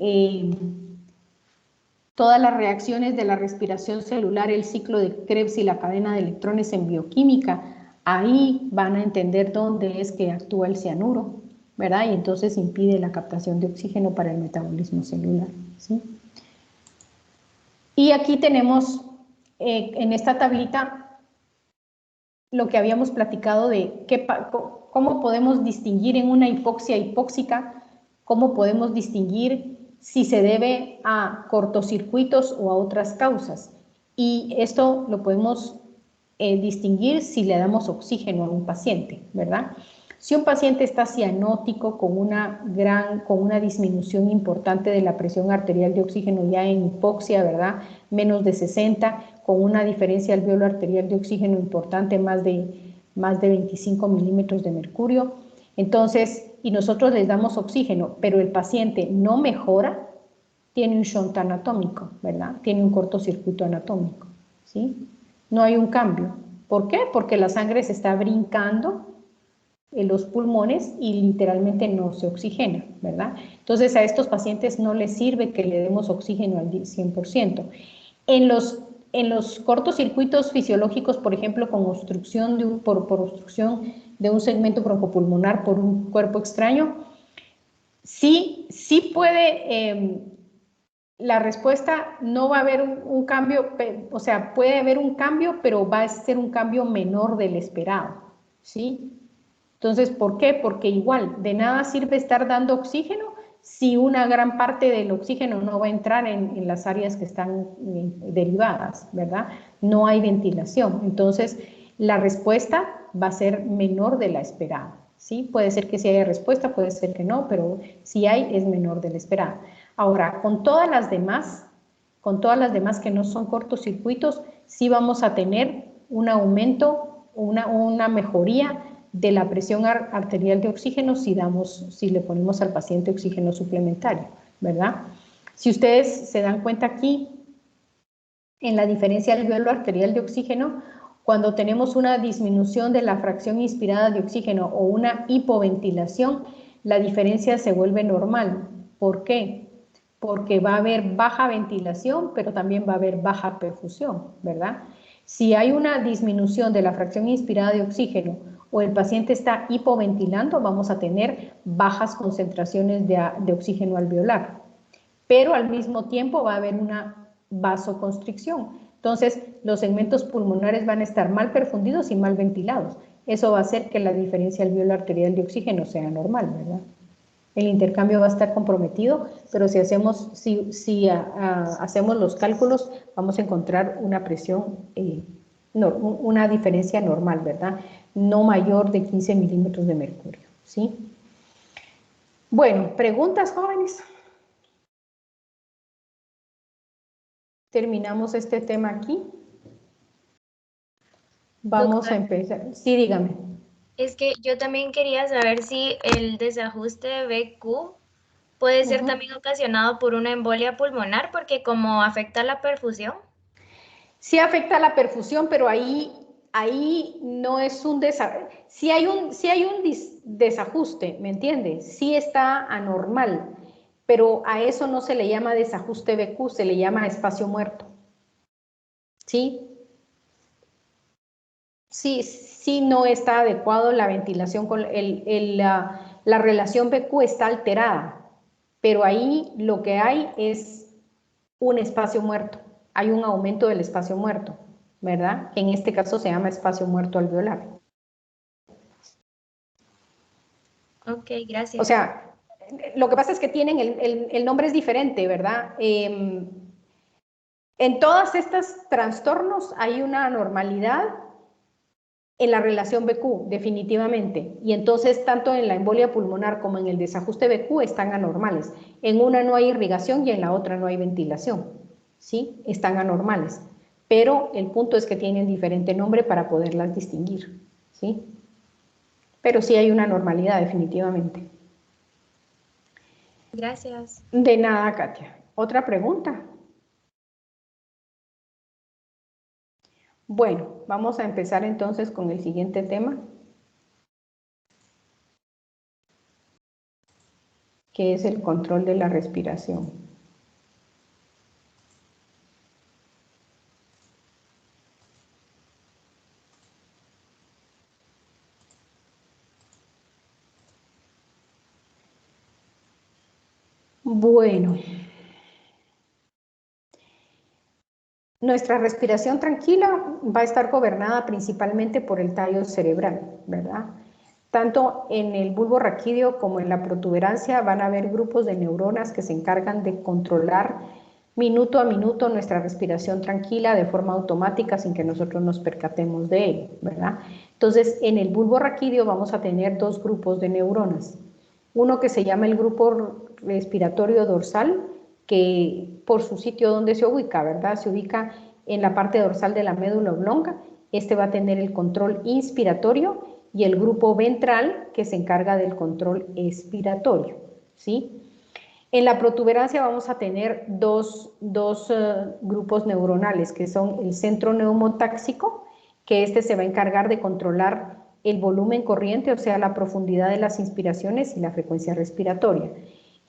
todas las reacciones de la respiración celular, el ciclo de Krebs y la cadena de electrones en bioquímica, ahí van a entender dónde es que actúa el cianuro, ¿verdad? Y entonces impide la captación de oxígeno para el metabolismo celular, ¿sí? Y aquí tenemos en esta tablita lo que habíamos platicado de cómo podemos distinguir en una hipoxia hipóxica, cómo podemos distinguir si se debe a cortocircuitos o a otras causas. Y esto lo podemos distinguir si le damos oxígeno a un paciente, ¿verdad? Si un paciente está cianótico con una disminución importante de la presión arterial de oxígeno ya en hipoxia, ¿verdad? Menos de 60, con una diferencia alveolo arterial de oxígeno importante, más de 25 milímetros de mercurio. Entonces, y nosotros les damos oxígeno, pero el paciente no mejora, tiene un shunt anatómico, ¿verdad? Tiene un cortocircuito anatómico, ¿sí? No hay un cambio. ¿Por qué? Porque la sangre se está brincando en los pulmones y literalmente no se oxigena, ¿verdad? Entonces a estos pacientes no les sirve que le demos oxígeno al 100%. En los cortocircuitos fisiológicos, por ejemplo, con obstrucción por obstrucción de un segmento broncopulmonar por un cuerpo extraño, sí puede, la respuesta no va a haber un cambio, o sea, puede haber un cambio, pero va a ser un cambio menor del esperado, ¿sí? Entonces, ¿por qué? Porque igual, de nada sirve estar dando oxígeno si una gran parte del oxígeno no va a entrar en las áreas que están derivadas, ¿verdad? No hay ventilación. Entonces, la respuesta va a ser menor de la esperada, ¿sí? Puede ser que sí haya respuesta, puede ser que no, pero si hay, es menor de la esperada. Ahora, con todas las demás que no son cortocircuitos, sí vamos a tener un aumento, una mejoría de la presión arterial de oxígeno si le ponemos al paciente oxígeno suplementario, ¿verdad? Si ustedes se dan cuenta aquí, en la diferencia alveolo arterial de oxígeno, Cuando tenemos una disminución de la fracción inspirada de oxígeno o una hipoventilación, la diferencia se vuelve normal. ¿Por qué? Porque va a haber baja ventilación, pero también va a haber baja perfusión, ¿verdad? Si hay una disminución de la fracción inspirada de oxígeno o el paciente está hipoventilando, vamos a tener bajas concentraciones de oxígeno alveolar, pero al mismo tiempo va a haber una vasoconstricción. Entonces, los segmentos pulmonares van a estar mal perfundidos y mal ventilados. Eso va a hacer que la diferencia alveolar arterial de oxígeno sea normal, ¿verdad? El intercambio va a estar comprometido, pero si hacemos los cálculos, vamos a encontrar una presión, una diferencia normal, ¿verdad? No mayor de 15 milímetros de mercurio, ¿sí? Bueno, ¿preguntas, jóvenes? Terminamos este tema aquí. Vamos a empezar. Sí, dígame. Es que yo también quería saber si el desajuste de BQ puede ser también ocasionado por una embolia pulmonar, porque como afecta la perfusión. Sí afecta la perfusión, pero ahí no es un desajuste. Sí hay un desajuste, ¿me entiendes? Sí está anormal, pero a eso no se le llama desajuste BQ, se le llama espacio muerto. ¿Sí? Sí no está adecuado la ventilación, con la relación BQ está alterada, pero ahí lo que hay es un espacio muerto, hay un aumento del espacio muerto, ¿verdad? Que en este caso se llama espacio muerto alveolar. Ok, gracias. O sea, lo que pasa es que tienen, el nombre es diferente, ¿verdad? En todos estos trastornos hay una anormalidad en la relación BQ, definitivamente. Y entonces, tanto en la embolia pulmonar como en el desajuste BQ están anormales. En una no hay irrigación y en la otra no hay ventilación. ¿Sí? Están anormales. Pero el punto es que tienen diferente nombre para poderlas distinguir. ¿Sí? Pero sí hay una normalidad, definitivamente. Gracias. De nada, Katia. ¿Otra pregunta? Bueno, vamos a empezar entonces con el siguiente tema, que es el control de la respiración. Bueno, nuestra respiración tranquila va a estar gobernada principalmente por el tallo cerebral, ¿verdad? Tanto en el bulbo raquídeo como en la protuberancia van a haber grupos de neuronas que se encargan de controlar minuto a minuto nuestra respiración tranquila de forma automática sin que nosotros nos percatemos de ello, ¿verdad? Entonces, en el bulbo raquídeo vamos a tener dos grupos de neuronas. Uno que se llama el grupo respiratorio dorsal, que por su sitio donde se ubica, ¿verdad? Se ubica en la parte dorsal de la médula oblonga. Este va a tener el control inspiratorio y el grupo ventral que se encarga del control expiratorio, ¿sí? En la protuberancia vamos a tener dos grupos neuronales, que son el centro neumotáxico, que este se va a encargar de controlar el volumen corriente, o sea, la profundidad de las inspiraciones y la frecuencia respiratoria.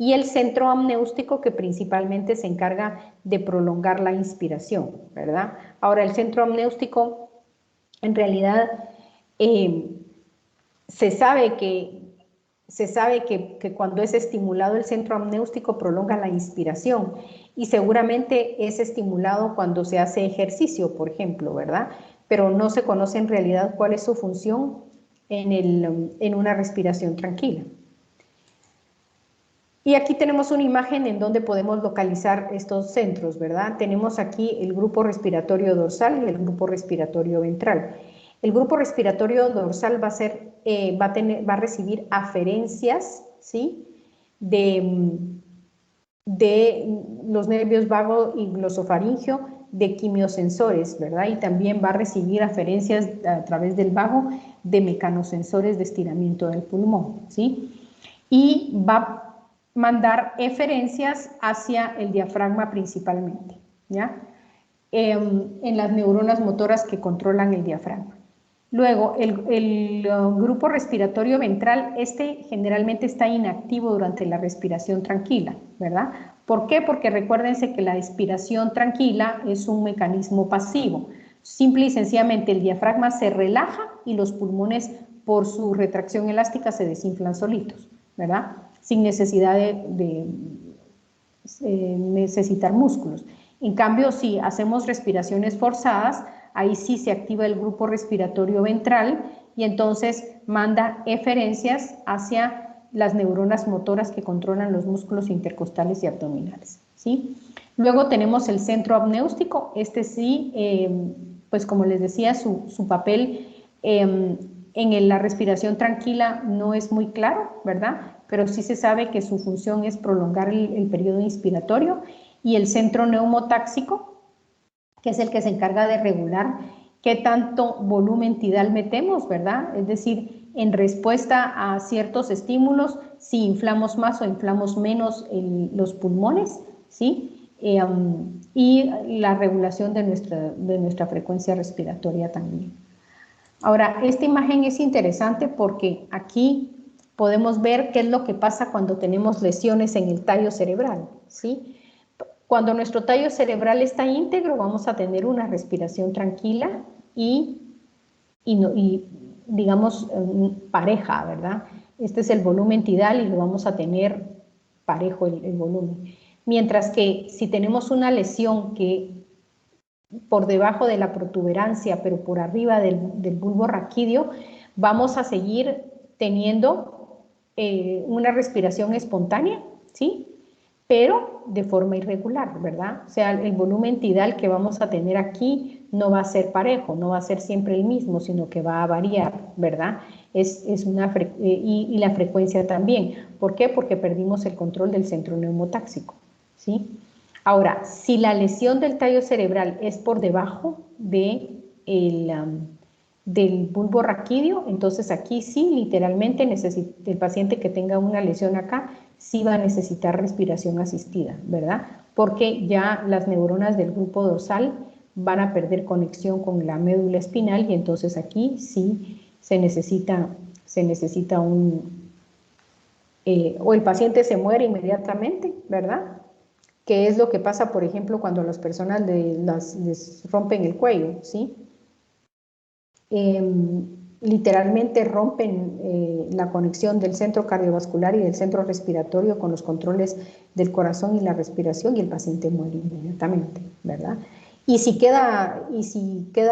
Y el centro amnéustico, que principalmente se encarga de prolongar la inspiración, ¿verdad? Ahora, el centro amnéustico, en realidad, se sabe que cuando es estimulado el centro amnéustico prolonga la inspiración y seguramente es estimulado cuando se hace ejercicio, por ejemplo, ¿verdad? Pero no se conoce en realidad cuál es su función en una respiración tranquila. Y aquí tenemos una imagen en donde podemos localizar estos centros, ¿verdad? Tenemos aquí el grupo respiratorio dorsal y el grupo respiratorio ventral. El grupo respiratorio dorsal va a recibir aferencias, ¿sí? de los nervios vago y glosofaringio, de quimiosensores, ¿verdad? Y también va a recibir aferencias a través del vago de mecanosensores de estiramiento del pulmón, ¿sí? Y va a mandar eferencias hacia el diafragma principalmente, ¿ya? en las neuronas motoras que controlan el diafragma. Luego, el grupo respiratorio ventral, generalmente está inactivo durante la respiración tranquila, ¿verdad? ¿Por qué? Porque recuérdense que la expiración tranquila es un mecanismo pasivo. Simple y sencillamente el diafragma se relaja y los pulmones, por su retracción elástica, se desinflan solitos, ¿verdad? Sin necesidad de necesitar músculos. En cambio, si hacemos respiraciones forzadas, ahí sí se activa el grupo respiratorio ventral y entonces manda eferencias hacia las neuronas motoras que controlan los músculos intercostales y abdominales, ¿sí? Luego tenemos el centro apnéustico. Sí, pues como les decía, su papel en la respiración tranquila no es muy claro, ¿verdad? Pero sí se sabe que su función es prolongar el periodo inspiratorio. Y el centro neumotáxico, que es el que se encarga de regular qué tanto volumen tidal metemos, ¿verdad? Es decir, en respuesta a ciertos estímulos, si inflamos más o inflamos menos los pulmones, ¿sí? Y la regulación de nuestra frecuencia respiratoria también. Ahora, esta imagen es interesante porque aquí podemos ver qué es lo que pasa cuando tenemos lesiones en el tallo cerebral, ¿sí? Cuando nuestro tallo cerebral está íntegro, vamos a tener una respiración tranquila y digamos, pareja, ¿verdad? Este es el volumen tidal y lo vamos a tener parejo el volumen. Mientras que si tenemos una lesión que por debajo de la protuberancia, pero por arriba del bulbo raquídeo, vamos a seguir teniendo una respiración espontánea, ¿sí? Pero de forma irregular, ¿verdad? O sea, el volumen tidal que vamos a tener aquí no va a ser parejo, no va a ser siempre el mismo, sino que va a variar, ¿verdad? Y la frecuencia también. ¿Por qué? Porque perdimos el control del centro neumotáxico, ¿sí? Ahora, si la lesión del tallo cerebral es por debajo del bulbo raquídeo, entonces aquí sí, literalmente, el paciente que tenga una lesión acá, sí va a necesitar respiración asistida, ¿verdad? Porque ya las neuronas del grupo dorsal van a perder conexión con la médula espinal y entonces aquí sí se necesita o el paciente se muere inmediatamente, ¿verdad? Que es lo que pasa, por ejemplo, cuando a las personas les rompen el cuello, ¿sí? Literalmente rompen la conexión del centro cardiovascular y del centro respiratorio con los controles del corazón y la respiración y el paciente muere inmediatamente, ¿verdad? Y si queda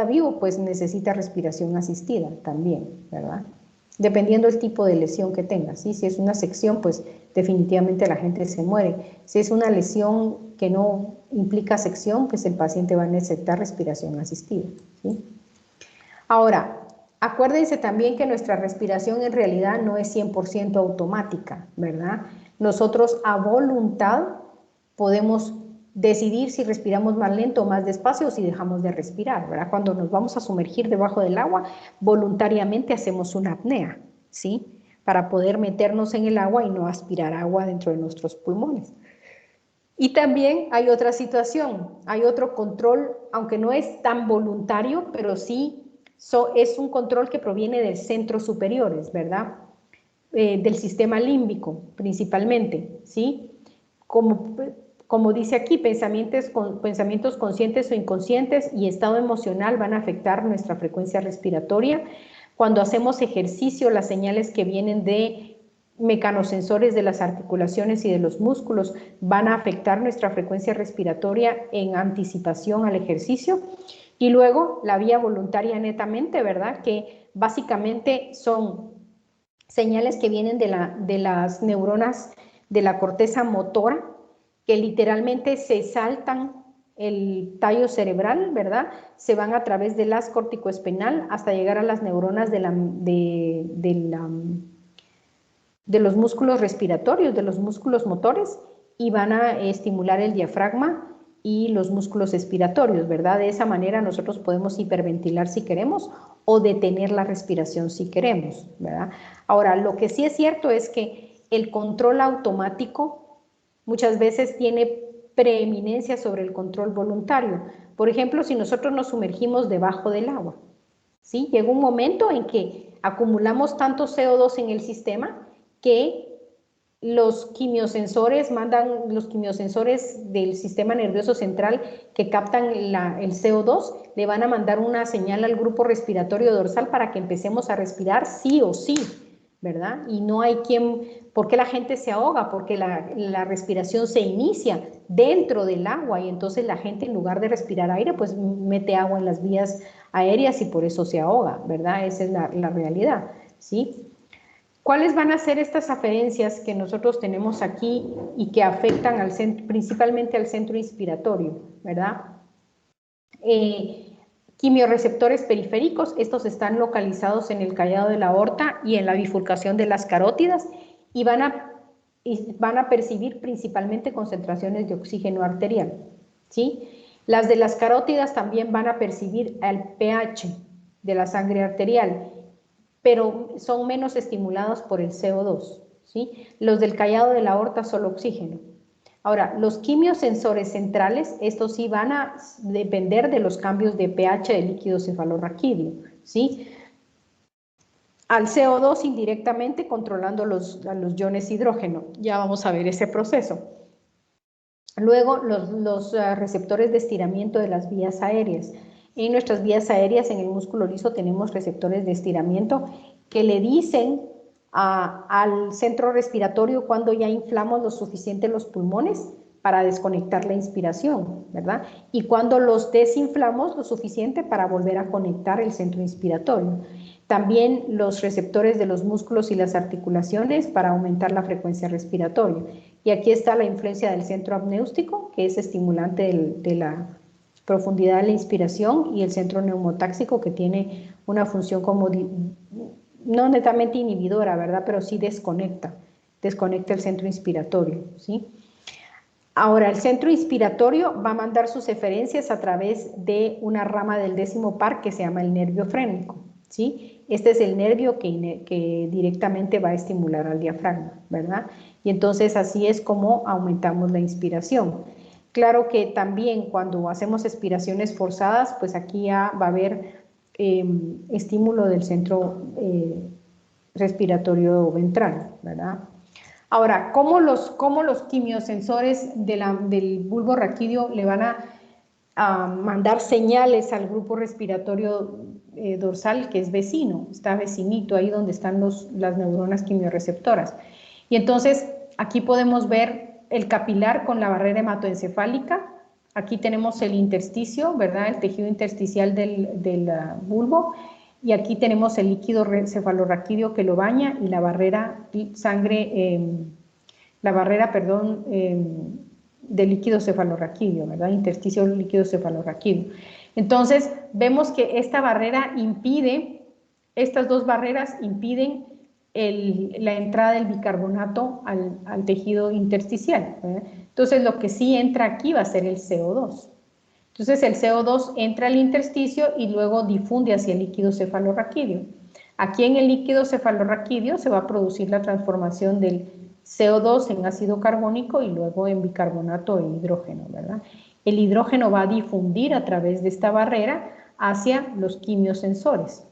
vivo, pues necesita respiración asistida también, ¿verdad? Dependiendo del tipo de lesión que tenga, ¿sí? Si es una sección, pues definitivamente la gente se muere. Si es una lesión que no implica sección, pues el paciente va a necesitar respiración asistida, ¿sí? Ahora, acuérdense también que nuestra respiración en realidad no es 100% automática, ¿verdad? Nosotros a voluntad podemos decidir si respiramos más lento o más despacio o si dejamos de respirar, ¿verdad? Cuando nos vamos a sumergir debajo del agua, voluntariamente hacemos una apnea, ¿sí? Para poder meternos en el agua y no aspirar agua dentro de nuestros pulmones. Y también hay otra situación, hay otro control, aunque no es tan voluntario, pero sí es un control que proviene del centro superiores, ¿verdad? Del sistema límbico, principalmente, ¿sí? Como dice aquí, pensamientos conscientes o inconscientes y estado emocional van a afectar nuestra frecuencia respiratoria. Cuando hacemos ejercicio, las señales que vienen de mecanosensores de las articulaciones y de los músculos van a afectar nuestra frecuencia respiratoria en anticipación al ejercicio. Y luego la vía voluntaria netamente, ¿verdad? Que básicamente son señales que vienen de las neuronas de la corteza motora, que literalmente se saltan el tallo cerebral, ¿verdad? Se van a través del haz corticoespinal hasta llegar a las neuronas de los músculos respiratorios, de los músculos motores, y van a estimular el diafragma y los músculos expiratorios, ¿verdad? De esa manera nosotros podemos hiperventilar si queremos o detener la respiración si queremos, ¿verdad? Ahora, lo que sí es cierto es que el control automático muchas veces tiene preeminencia sobre el control voluntario. Por ejemplo, si nosotros nos sumergimos debajo del agua, ¿sí? Llega un momento en que acumulamos tanto CO2 en el sistema que los quimiosensores del sistema nervioso central que captan el CO2 le van a mandar una señal al grupo respiratorio dorsal para que empecemos a respirar sí o sí, ¿verdad? Y no hay ¿por qué la gente se ahoga? Porque la respiración se inicia dentro del agua y entonces la gente en lugar de respirar aire pues mete agua en las vías aéreas y por eso se ahoga, ¿verdad? Esa es la realidad, ¿sí? ¿Cuáles van a ser estas aferencias que nosotros tenemos aquí y que afectan principalmente al centro inspiratorio, ¿verdad? Quimioreceptores periféricos, estos están localizados en el callado de la aorta y en la bifurcación de las carótidas y van a percibir principalmente concentraciones de oxígeno arterial, ¿sí? Las de las carótidas también van a percibir el pH de la sangre arterial, pero son menos estimulados por el CO2, ¿sí? Los del callado de la aorta solo oxígeno. Ahora, los quimiosensores centrales, estos sí van a depender de los cambios de pH del líquido cefalorraquídeo, ¿sí? Al CO2 indirectamente controlando a los iones hidrógeno. Ya vamos a ver ese proceso. Luego, los receptores de estiramiento de las vías aéreas. En nuestras vías aéreas, en el músculo liso, tenemos receptores de estiramiento que le dicen al centro respiratorio cuando ya inflamos lo suficiente los pulmones para desconectar la inspiración, ¿verdad? Y cuando los desinflamos lo suficiente para volver a conectar el centro inspiratorio. También los receptores de los músculos y las articulaciones para aumentar la frecuencia respiratoria. Y aquí está la influencia del centro apnéustico, que es estimulante de la profundidad de la inspiración, y el centro neumotáxico, que tiene una función como, no netamente inhibidora, ¿verdad? Pero sí desconecta el centro inspiratorio, ¿sí? Ahora, el centro inspiratorio va a mandar sus eferencias a través de una rama del 10º par que se llama el nervio frénico, ¿sí? Este es el nervio que directamente va a estimular al diafragma, ¿verdad? Y entonces así es como aumentamos la inspiración. Claro que también cuando hacemos expiraciones forzadas, pues aquí ya va a haber estímulo del centro respiratorio ventral, ¿verdad? Ahora, ¿cómo los quimiosensores del bulbo raquídeo le van a mandar señales al grupo respiratorio dorsal, que es vecino? Está vecinito ahí donde están las neuronas quimioreceptoras. Y entonces aquí podemos ver el capilar con la barrera hematoencefálica. Aquí tenemos el intersticio, ¿verdad? El tejido intersticial del bulbo. Y aquí tenemos el líquido cefalorraquídeo que lo baña y la barrera del líquido cefalorraquídeo, ¿verdad? Intersticio líquido cefalorraquídeo. Entonces, vemos que estas dos barreras impiden la entrada del bicarbonato al tejido intersticial, ¿verdad? Entonces, lo que sí entra aquí va a ser el CO2. Entonces, el CO2 entra al intersticio y luego difunde hacia el líquido cefalorraquídeo. Aquí en el líquido cefalorraquídeo se va a producir la transformación del CO2 en ácido carbónico y luego en bicarbonato e hidrógeno, ¿verdad? El hidrógeno va a difundir a través de esta barrera hacia los quimiosensores.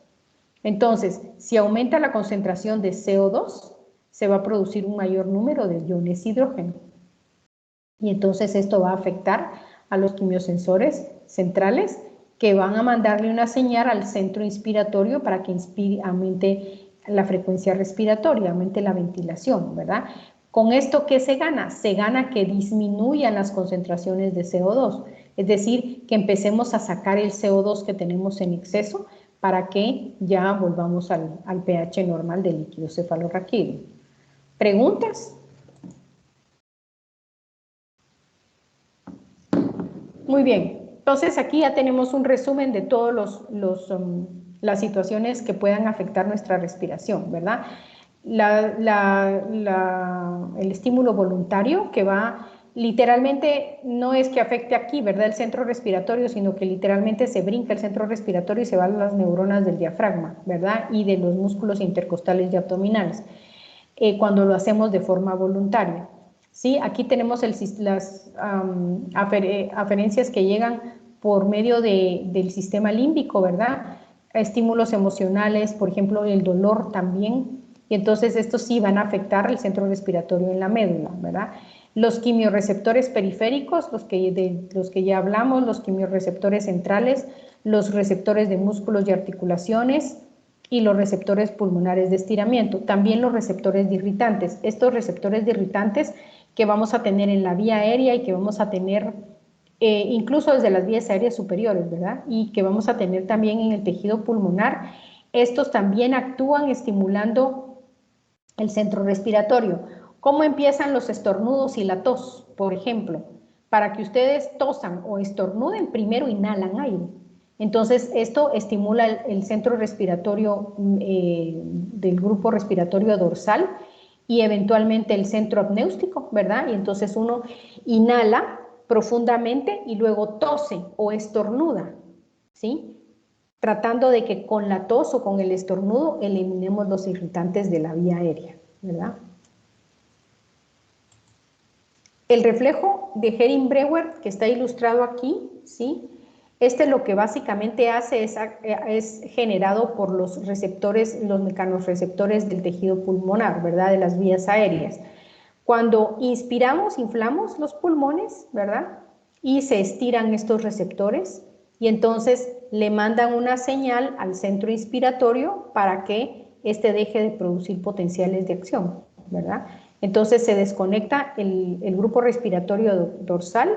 Entonces, si aumenta la concentración de CO2, se va a producir un mayor número de iones hidrógeno. Y entonces esto va a afectar a los quimiosensores centrales, que van a mandarle una señal al centro inspiratorio para que aumente la frecuencia respiratoria, aumente la ventilación, ¿verdad? Con esto, ¿qué se gana? Se gana que disminuyan las concentraciones de CO2, es decir, que empecemos a sacar el CO2 que tenemos en exceso para que ya volvamos al pH normal del líquido cefalorraquídeo. ¿Preguntas? Muy bien, entonces aquí ya tenemos un resumen de todas las situaciones que puedan afectar nuestra respiración, ¿verdad? El estímulo voluntario, que va literalmente, no es que afecte aquí, ¿verdad? El centro respiratorio, sino que literalmente se brinca el centro respiratorio y se van las neuronas del diafragma, ¿verdad? Y de los músculos intercostales y abdominales, cuando lo hacemos de forma voluntaria. ¿Sí? Aquí tenemos las aferencias que llegan por medio del sistema límbico, ¿verdad? Estímulos emocionales, por ejemplo, el dolor también, y entonces estos sí van a afectar el centro respiratorio en la médula, ¿verdad? Los quimiorreceptores periféricos, los que ya hablamos, los quimiorreceptores centrales, los receptores de músculos y articulaciones y los receptores pulmonares de estiramiento. También los receptores de irritantes. Estos receptores de irritantes que vamos a tener en la vía aérea y que vamos a tener incluso desde las vías aéreas superiores, ¿verdad? Y que vamos a tener también en el tejido pulmonar. Estos también actúan estimulando el centro respiratorio. ¿Cómo empiezan los estornudos y la tos? Por ejemplo, para que ustedes tosan o estornuden, primero inhalan aire. Entonces, esto estimula el centro respiratorio del grupo respiratorio dorsal y eventualmente el centro apnéustico, ¿verdad? Y entonces uno inhala profundamente y luego tose o estornuda, ¿sí? Tratando de que con la tos o con el estornudo eliminemos los irritantes de la vía aérea, ¿verdad? El reflejo de Hering-Breuer, que está ilustrado aquí, ¿sí? Lo que básicamente hace es generado por los receptores, los mecanorreceptores del tejido pulmonar, ¿verdad? De las vías aéreas. Cuando inspiramos, inflamos los pulmones, ¿verdad? Y se estiran estos receptores y entonces le mandan una señal al centro inspiratorio para que éste deje de producir potenciales de acción, ¿verdad? Entonces se desconecta el grupo respiratorio dorsal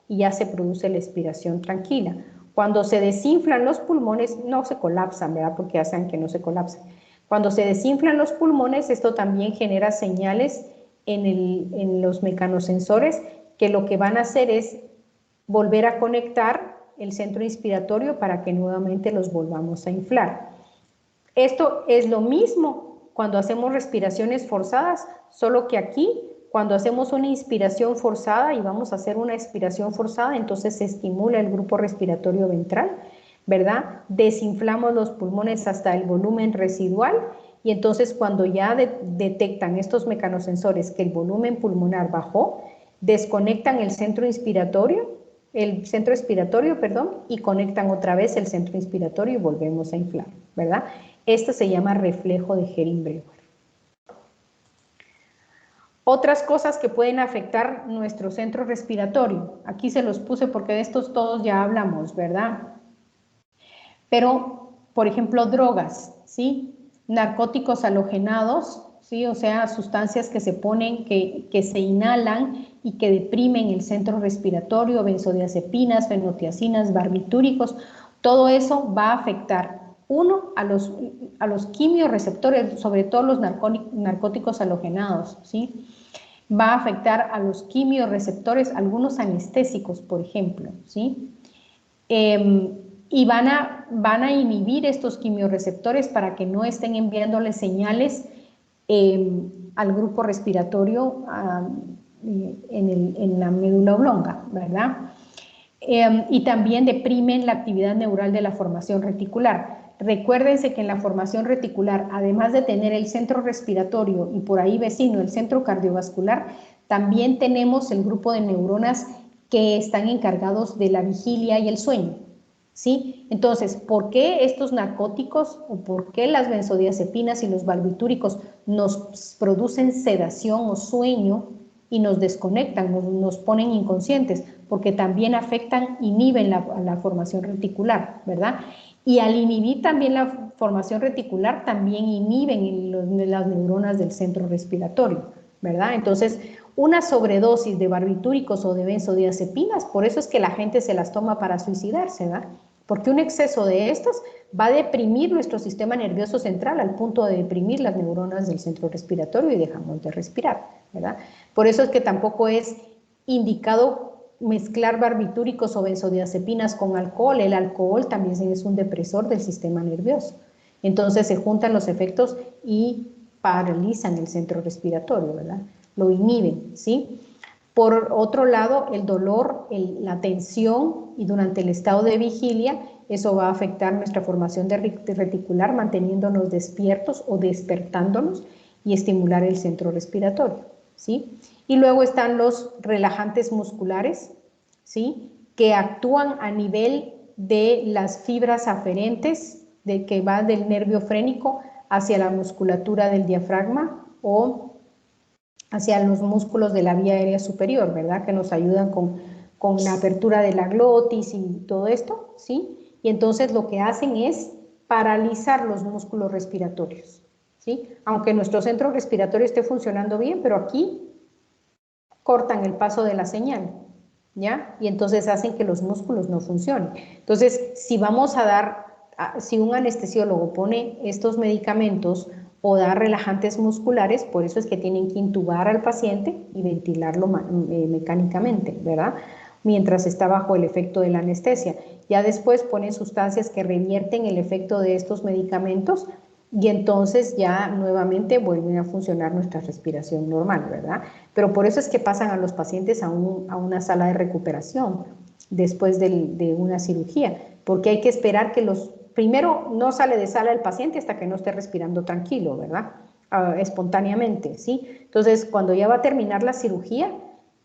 y ya se produce la expiración tranquila. Cuando se desinflan los pulmones, no se colapsan, ¿verdad? Porque hacen que no se colapsen. Cuando se desinflan los pulmones, esto también genera señales en los mecanosensores que lo que van a hacer es volver a conectar el centro inspiratorio para que nuevamente los volvamos a inflar. Esto es lo mismo cuando hacemos respiraciones forzadas, solo que aquí, cuando hacemos una inspiración forzada y vamos a hacer una expiración forzada, entonces se estimula el grupo respiratorio ventral, ¿verdad? Desinflamos los pulmones hasta el volumen residual y entonces cuando ya detectan estos mecanosensores que el volumen pulmonar bajó, desconectan el centro expiratorio, y conectan otra vez el centro inspiratorio y volvemos a inflar, ¿verdad? Esto se llama reflejo de Hering-Breuer. Otras cosas que pueden afectar nuestro centro respiratorio. Aquí se los puse porque de estos todos ya hablamos, ¿verdad? Pero, por ejemplo, drogas, ¿sí? Narcóticos halogenados, ¿sí? O sea, sustancias que se ponen, que se inhalan y que deprimen el centro respiratorio, benzodiazepinas, fenotiacinas, barbitúricos, todo eso va a afectar, uno, a los quimiorreceptores, sobre todo los narcóticos halogenados, ¿sí? Va a afectar a los quimiorreceptores, algunos anestésicos, por ejemplo, ¿sí? Y van a inhibir estos quimiorreceptores para que no estén enviándole señales al grupo respiratorio en la médula oblonga, ¿verdad? Y también deprimen la actividad neural de la formación reticular. Recuérdense que en la formación reticular, además de tener el centro respiratorio y por ahí vecino el centro cardiovascular, también tenemos el grupo de neuronas que están encargados de la vigilia y el sueño, ¿sí? Entonces, ¿por qué estos narcóticos o por qué las benzodiazepinas y los barbitúricos nos producen sedación o sueño y nos desconectan, nos ponen inconscientes? Porque también afectan, inhiben la formación reticular, ¿verdad? Y al inhibir también la formación reticular, también inhiben las neuronas del centro respiratorio, ¿verdad? Entonces, una sobredosis de barbitúricos o de benzodiazepinas, por eso es que la gente se las toma para suicidarse, ¿verdad? Porque un exceso de estos va a deprimir nuestro sistema nervioso central al punto de deprimir las neuronas del centro respiratorio y dejamos de respirar, ¿verdad? Por eso es que tampoco es indicado mezclar barbitúricos o benzodiazepinas con alcohol. El alcohol también es un depresor del sistema nervioso. Entonces se juntan los efectos y paralizan el centro respiratorio, ¿verdad? Lo inhiben, ¿sí? Por otro lado, el dolor, la tensión y durante el estado de vigilia, eso va a afectar nuestra formación reticular, manteniéndonos despiertos o despertándonos y estimular el centro respiratorio, ¿sí? Y luego están los relajantes musculares, ¿sí? que actúan a nivel de las fibras aferentes que va del nervio frénico hacia la musculatura del diafragma o hacia los músculos de la vía aérea superior, ¿verdad? Que nos ayudan con la apertura de la glotis y todo esto, ¿sí? Y entonces lo que hacen es paralizar los músculos respiratorios, ¿sí? Aunque nuestro centro respiratorio esté funcionando bien, pero aquí cortan el paso de la señal, ¿ya? Y entonces hacen que los músculos no funcionen. Entonces, si vamos a dar, si un anestesiólogo pone estos medicamentos o da relajantes musculares, por eso es que tienen que intubar al paciente y ventilarlo mecánicamente, ¿verdad? Mientras está bajo el efecto de la anestesia. Ya después ponen sustancias que revierten el efecto de estos medicamentos y entonces ya nuevamente vuelven a funcionar nuestra respiración normal, ¿verdad? Pero por eso es que pasan a los pacientes a una sala de recuperación después de una cirugía, porque hay que esperar que primero no sale de sala el paciente hasta que no esté respirando tranquilo, ¿verdad? Espontáneamente, ¿sí? Entonces, cuando ya va a terminar la cirugía,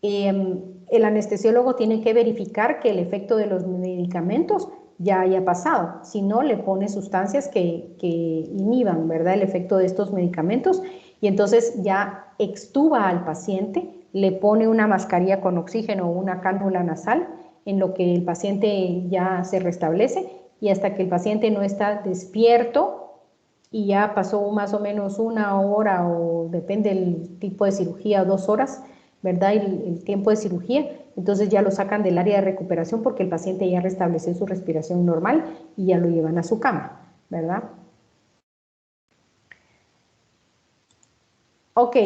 el anestesiólogo tiene que verificar que el efecto de los medicamentos ya haya pasado, si no le pone sustancias que inhiban, ¿verdad?, el efecto de estos medicamentos y entonces ya extuba al paciente, le pone una mascarilla con oxígeno o una cánula nasal en lo que el paciente ya se restablece y hasta que el paciente no está despierto y ya pasó más o menos 1 hora o depende del tipo de cirugía, 2 horas, ¿verdad? El tiempo de cirugía, entonces ya lo sacan del área de recuperación porque el paciente ya restableció su respiración normal y ya lo llevan a su cama, ¿verdad? Ok,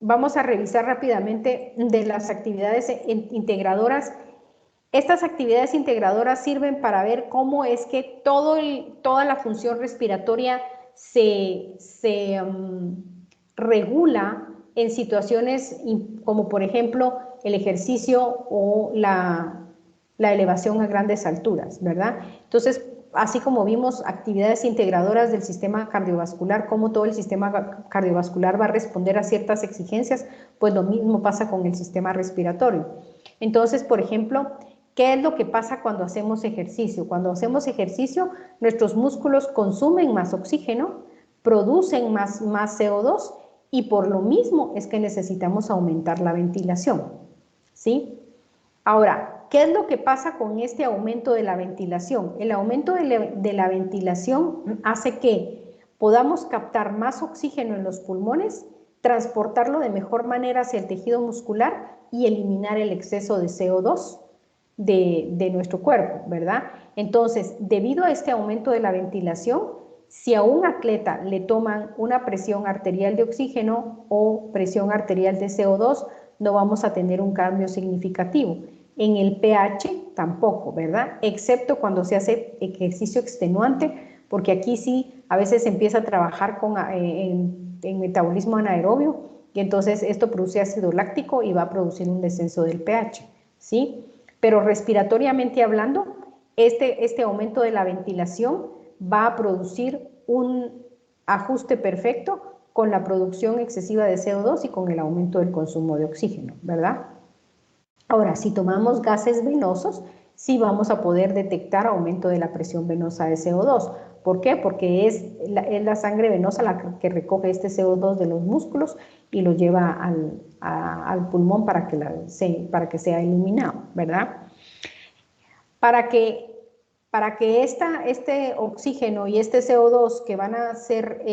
vamos a revisar rápidamente de las actividades integradoras. Estas actividades integradoras sirven para ver cómo es que toda la función respiratoria se regula en situaciones como por ejemplo el ejercicio o la elevación a grandes alturas, ¿verdad? Entonces, así como vimos actividades integradoras del sistema cardiovascular, cómo todo el sistema cardiovascular va a responder a ciertas exigencias, pues lo mismo pasa con el sistema respiratorio. Entonces, por ejemplo, ¿qué es lo que pasa cuando hacemos ejercicio? Cuando hacemos ejercicio, nuestros músculos consumen más oxígeno, producen más CO2 y por lo mismo es que necesitamos aumentar la ventilación, ¿sí? Ahora, ¿qué es lo que pasa con este aumento de la ventilación? El aumento de la ventilación hace que podamos captar más oxígeno en los pulmones, transportarlo de mejor manera hacia el tejido muscular y eliminar el exceso de CO2 de nuestro cuerpo, ¿verdad? Entonces, debido a este aumento de la ventilación, si a un atleta le toman una presión arterial de oxígeno o presión arterial de CO2, no vamos a tener un cambio significativo. En el pH tampoco, ¿verdad? Excepto cuando se hace ejercicio extenuante, porque aquí sí a veces se empieza a trabajar en metabolismo anaerobio y entonces esto produce ácido láctico y va a producir un descenso del pH, ¿sí? Pero respiratoriamente hablando, este aumento de la ventilación va a producir un ajuste perfecto con la producción excesiva de CO2 y con el aumento del consumo de oxígeno, ¿verdad? Ahora, si tomamos gases venosos, sí vamos a poder detectar aumento de la presión venosa de CO2. ¿Por qué? Porque es la sangre venosa la que recoge este CO2 de los músculos y lo lleva al pulmón para que sea eliminado, ¿verdad? Para que este oxígeno y este CO2 que van a ser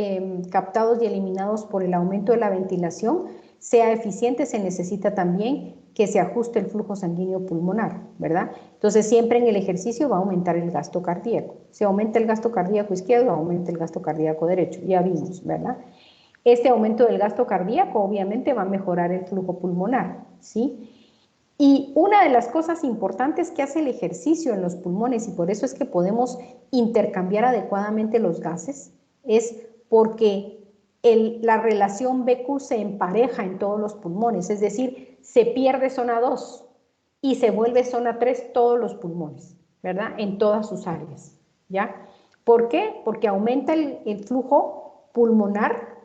captados y eliminados por el aumento de la ventilación sea eficiente, se necesita también que se ajuste el flujo sanguíneo pulmonar, ¿verdad? Entonces, siempre en el ejercicio va a aumentar el gasto cardíaco. Si aumenta el gasto cardíaco izquierdo, aumenta el gasto cardíaco derecho, ya vimos, ¿verdad? Este aumento del gasto cardíaco obviamente va a mejorar el flujo pulmonar, ¿sí? Y una de las cosas importantes que hace el ejercicio en los pulmones, y por eso es que podemos intercambiar adecuadamente los gases, es porque la relación BQ se empareja en todos los pulmones, es decir, se pierde zona 2 y se vuelve zona 3 todos los pulmones, ¿verdad? En todas sus áreas, ¿ya? ¿Por qué? Porque aumenta el flujo pulmonar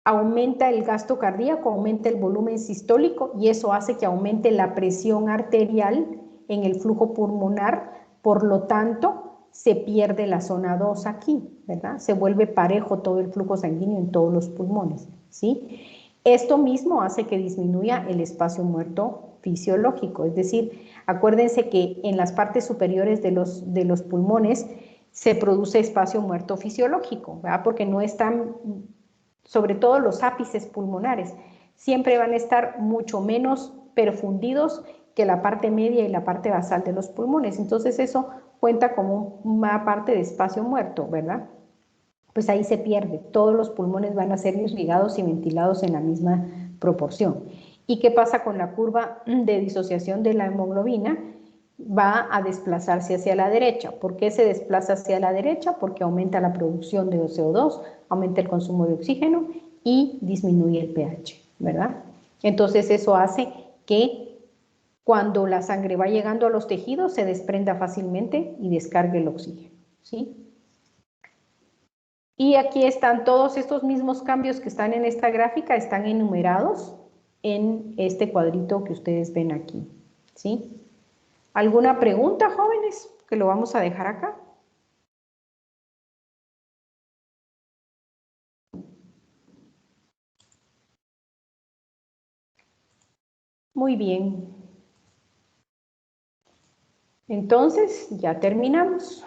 aumenta el gasto cardíaco, aumenta el volumen sistólico y eso hace que aumente la presión arterial en el flujo pulmonar, por lo tanto, se pierde la zona 2 aquí, ¿verdad? Se vuelve parejo todo el flujo sanguíneo en todos los pulmones, ¿sí? Esto mismo hace que disminuya el espacio muerto fisiológico, es decir, acuérdense que en las partes superiores de los pulmones se produce espacio muerto fisiológico, ¿verdad? Porque no están, sobre todo los ápices pulmonares, siempre van a estar mucho menos perfundidos que la parte media y la parte basal de los pulmones. Entonces eso cuenta como una parte de espacio muerto, ¿verdad? Pues ahí se pierde. Todos los pulmones van a ser irrigados y ventilados en la misma proporción. ¿Y qué pasa con la curva de disociación de la hemoglobina? Va a desplazarse hacia la derecha. ¿Por qué se desplaza hacia la derecha? Porque aumenta la producción de CO2, aumenta el consumo de oxígeno y disminuye el pH, ¿verdad? Entonces eso hace que cuando la sangre va llegando a los tejidos se desprenda fácilmente y descargue el oxígeno, ¿sí? Y aquí están todos estos mismos cambios que están en esta gráfica, están enumerados en este cuadrito que ustedes ven aquí, ¿sí? ¿Alguna pregunta, jóvenes? Que lo vamos a dejar acá. Muy bien. Entonces, ya terminamos.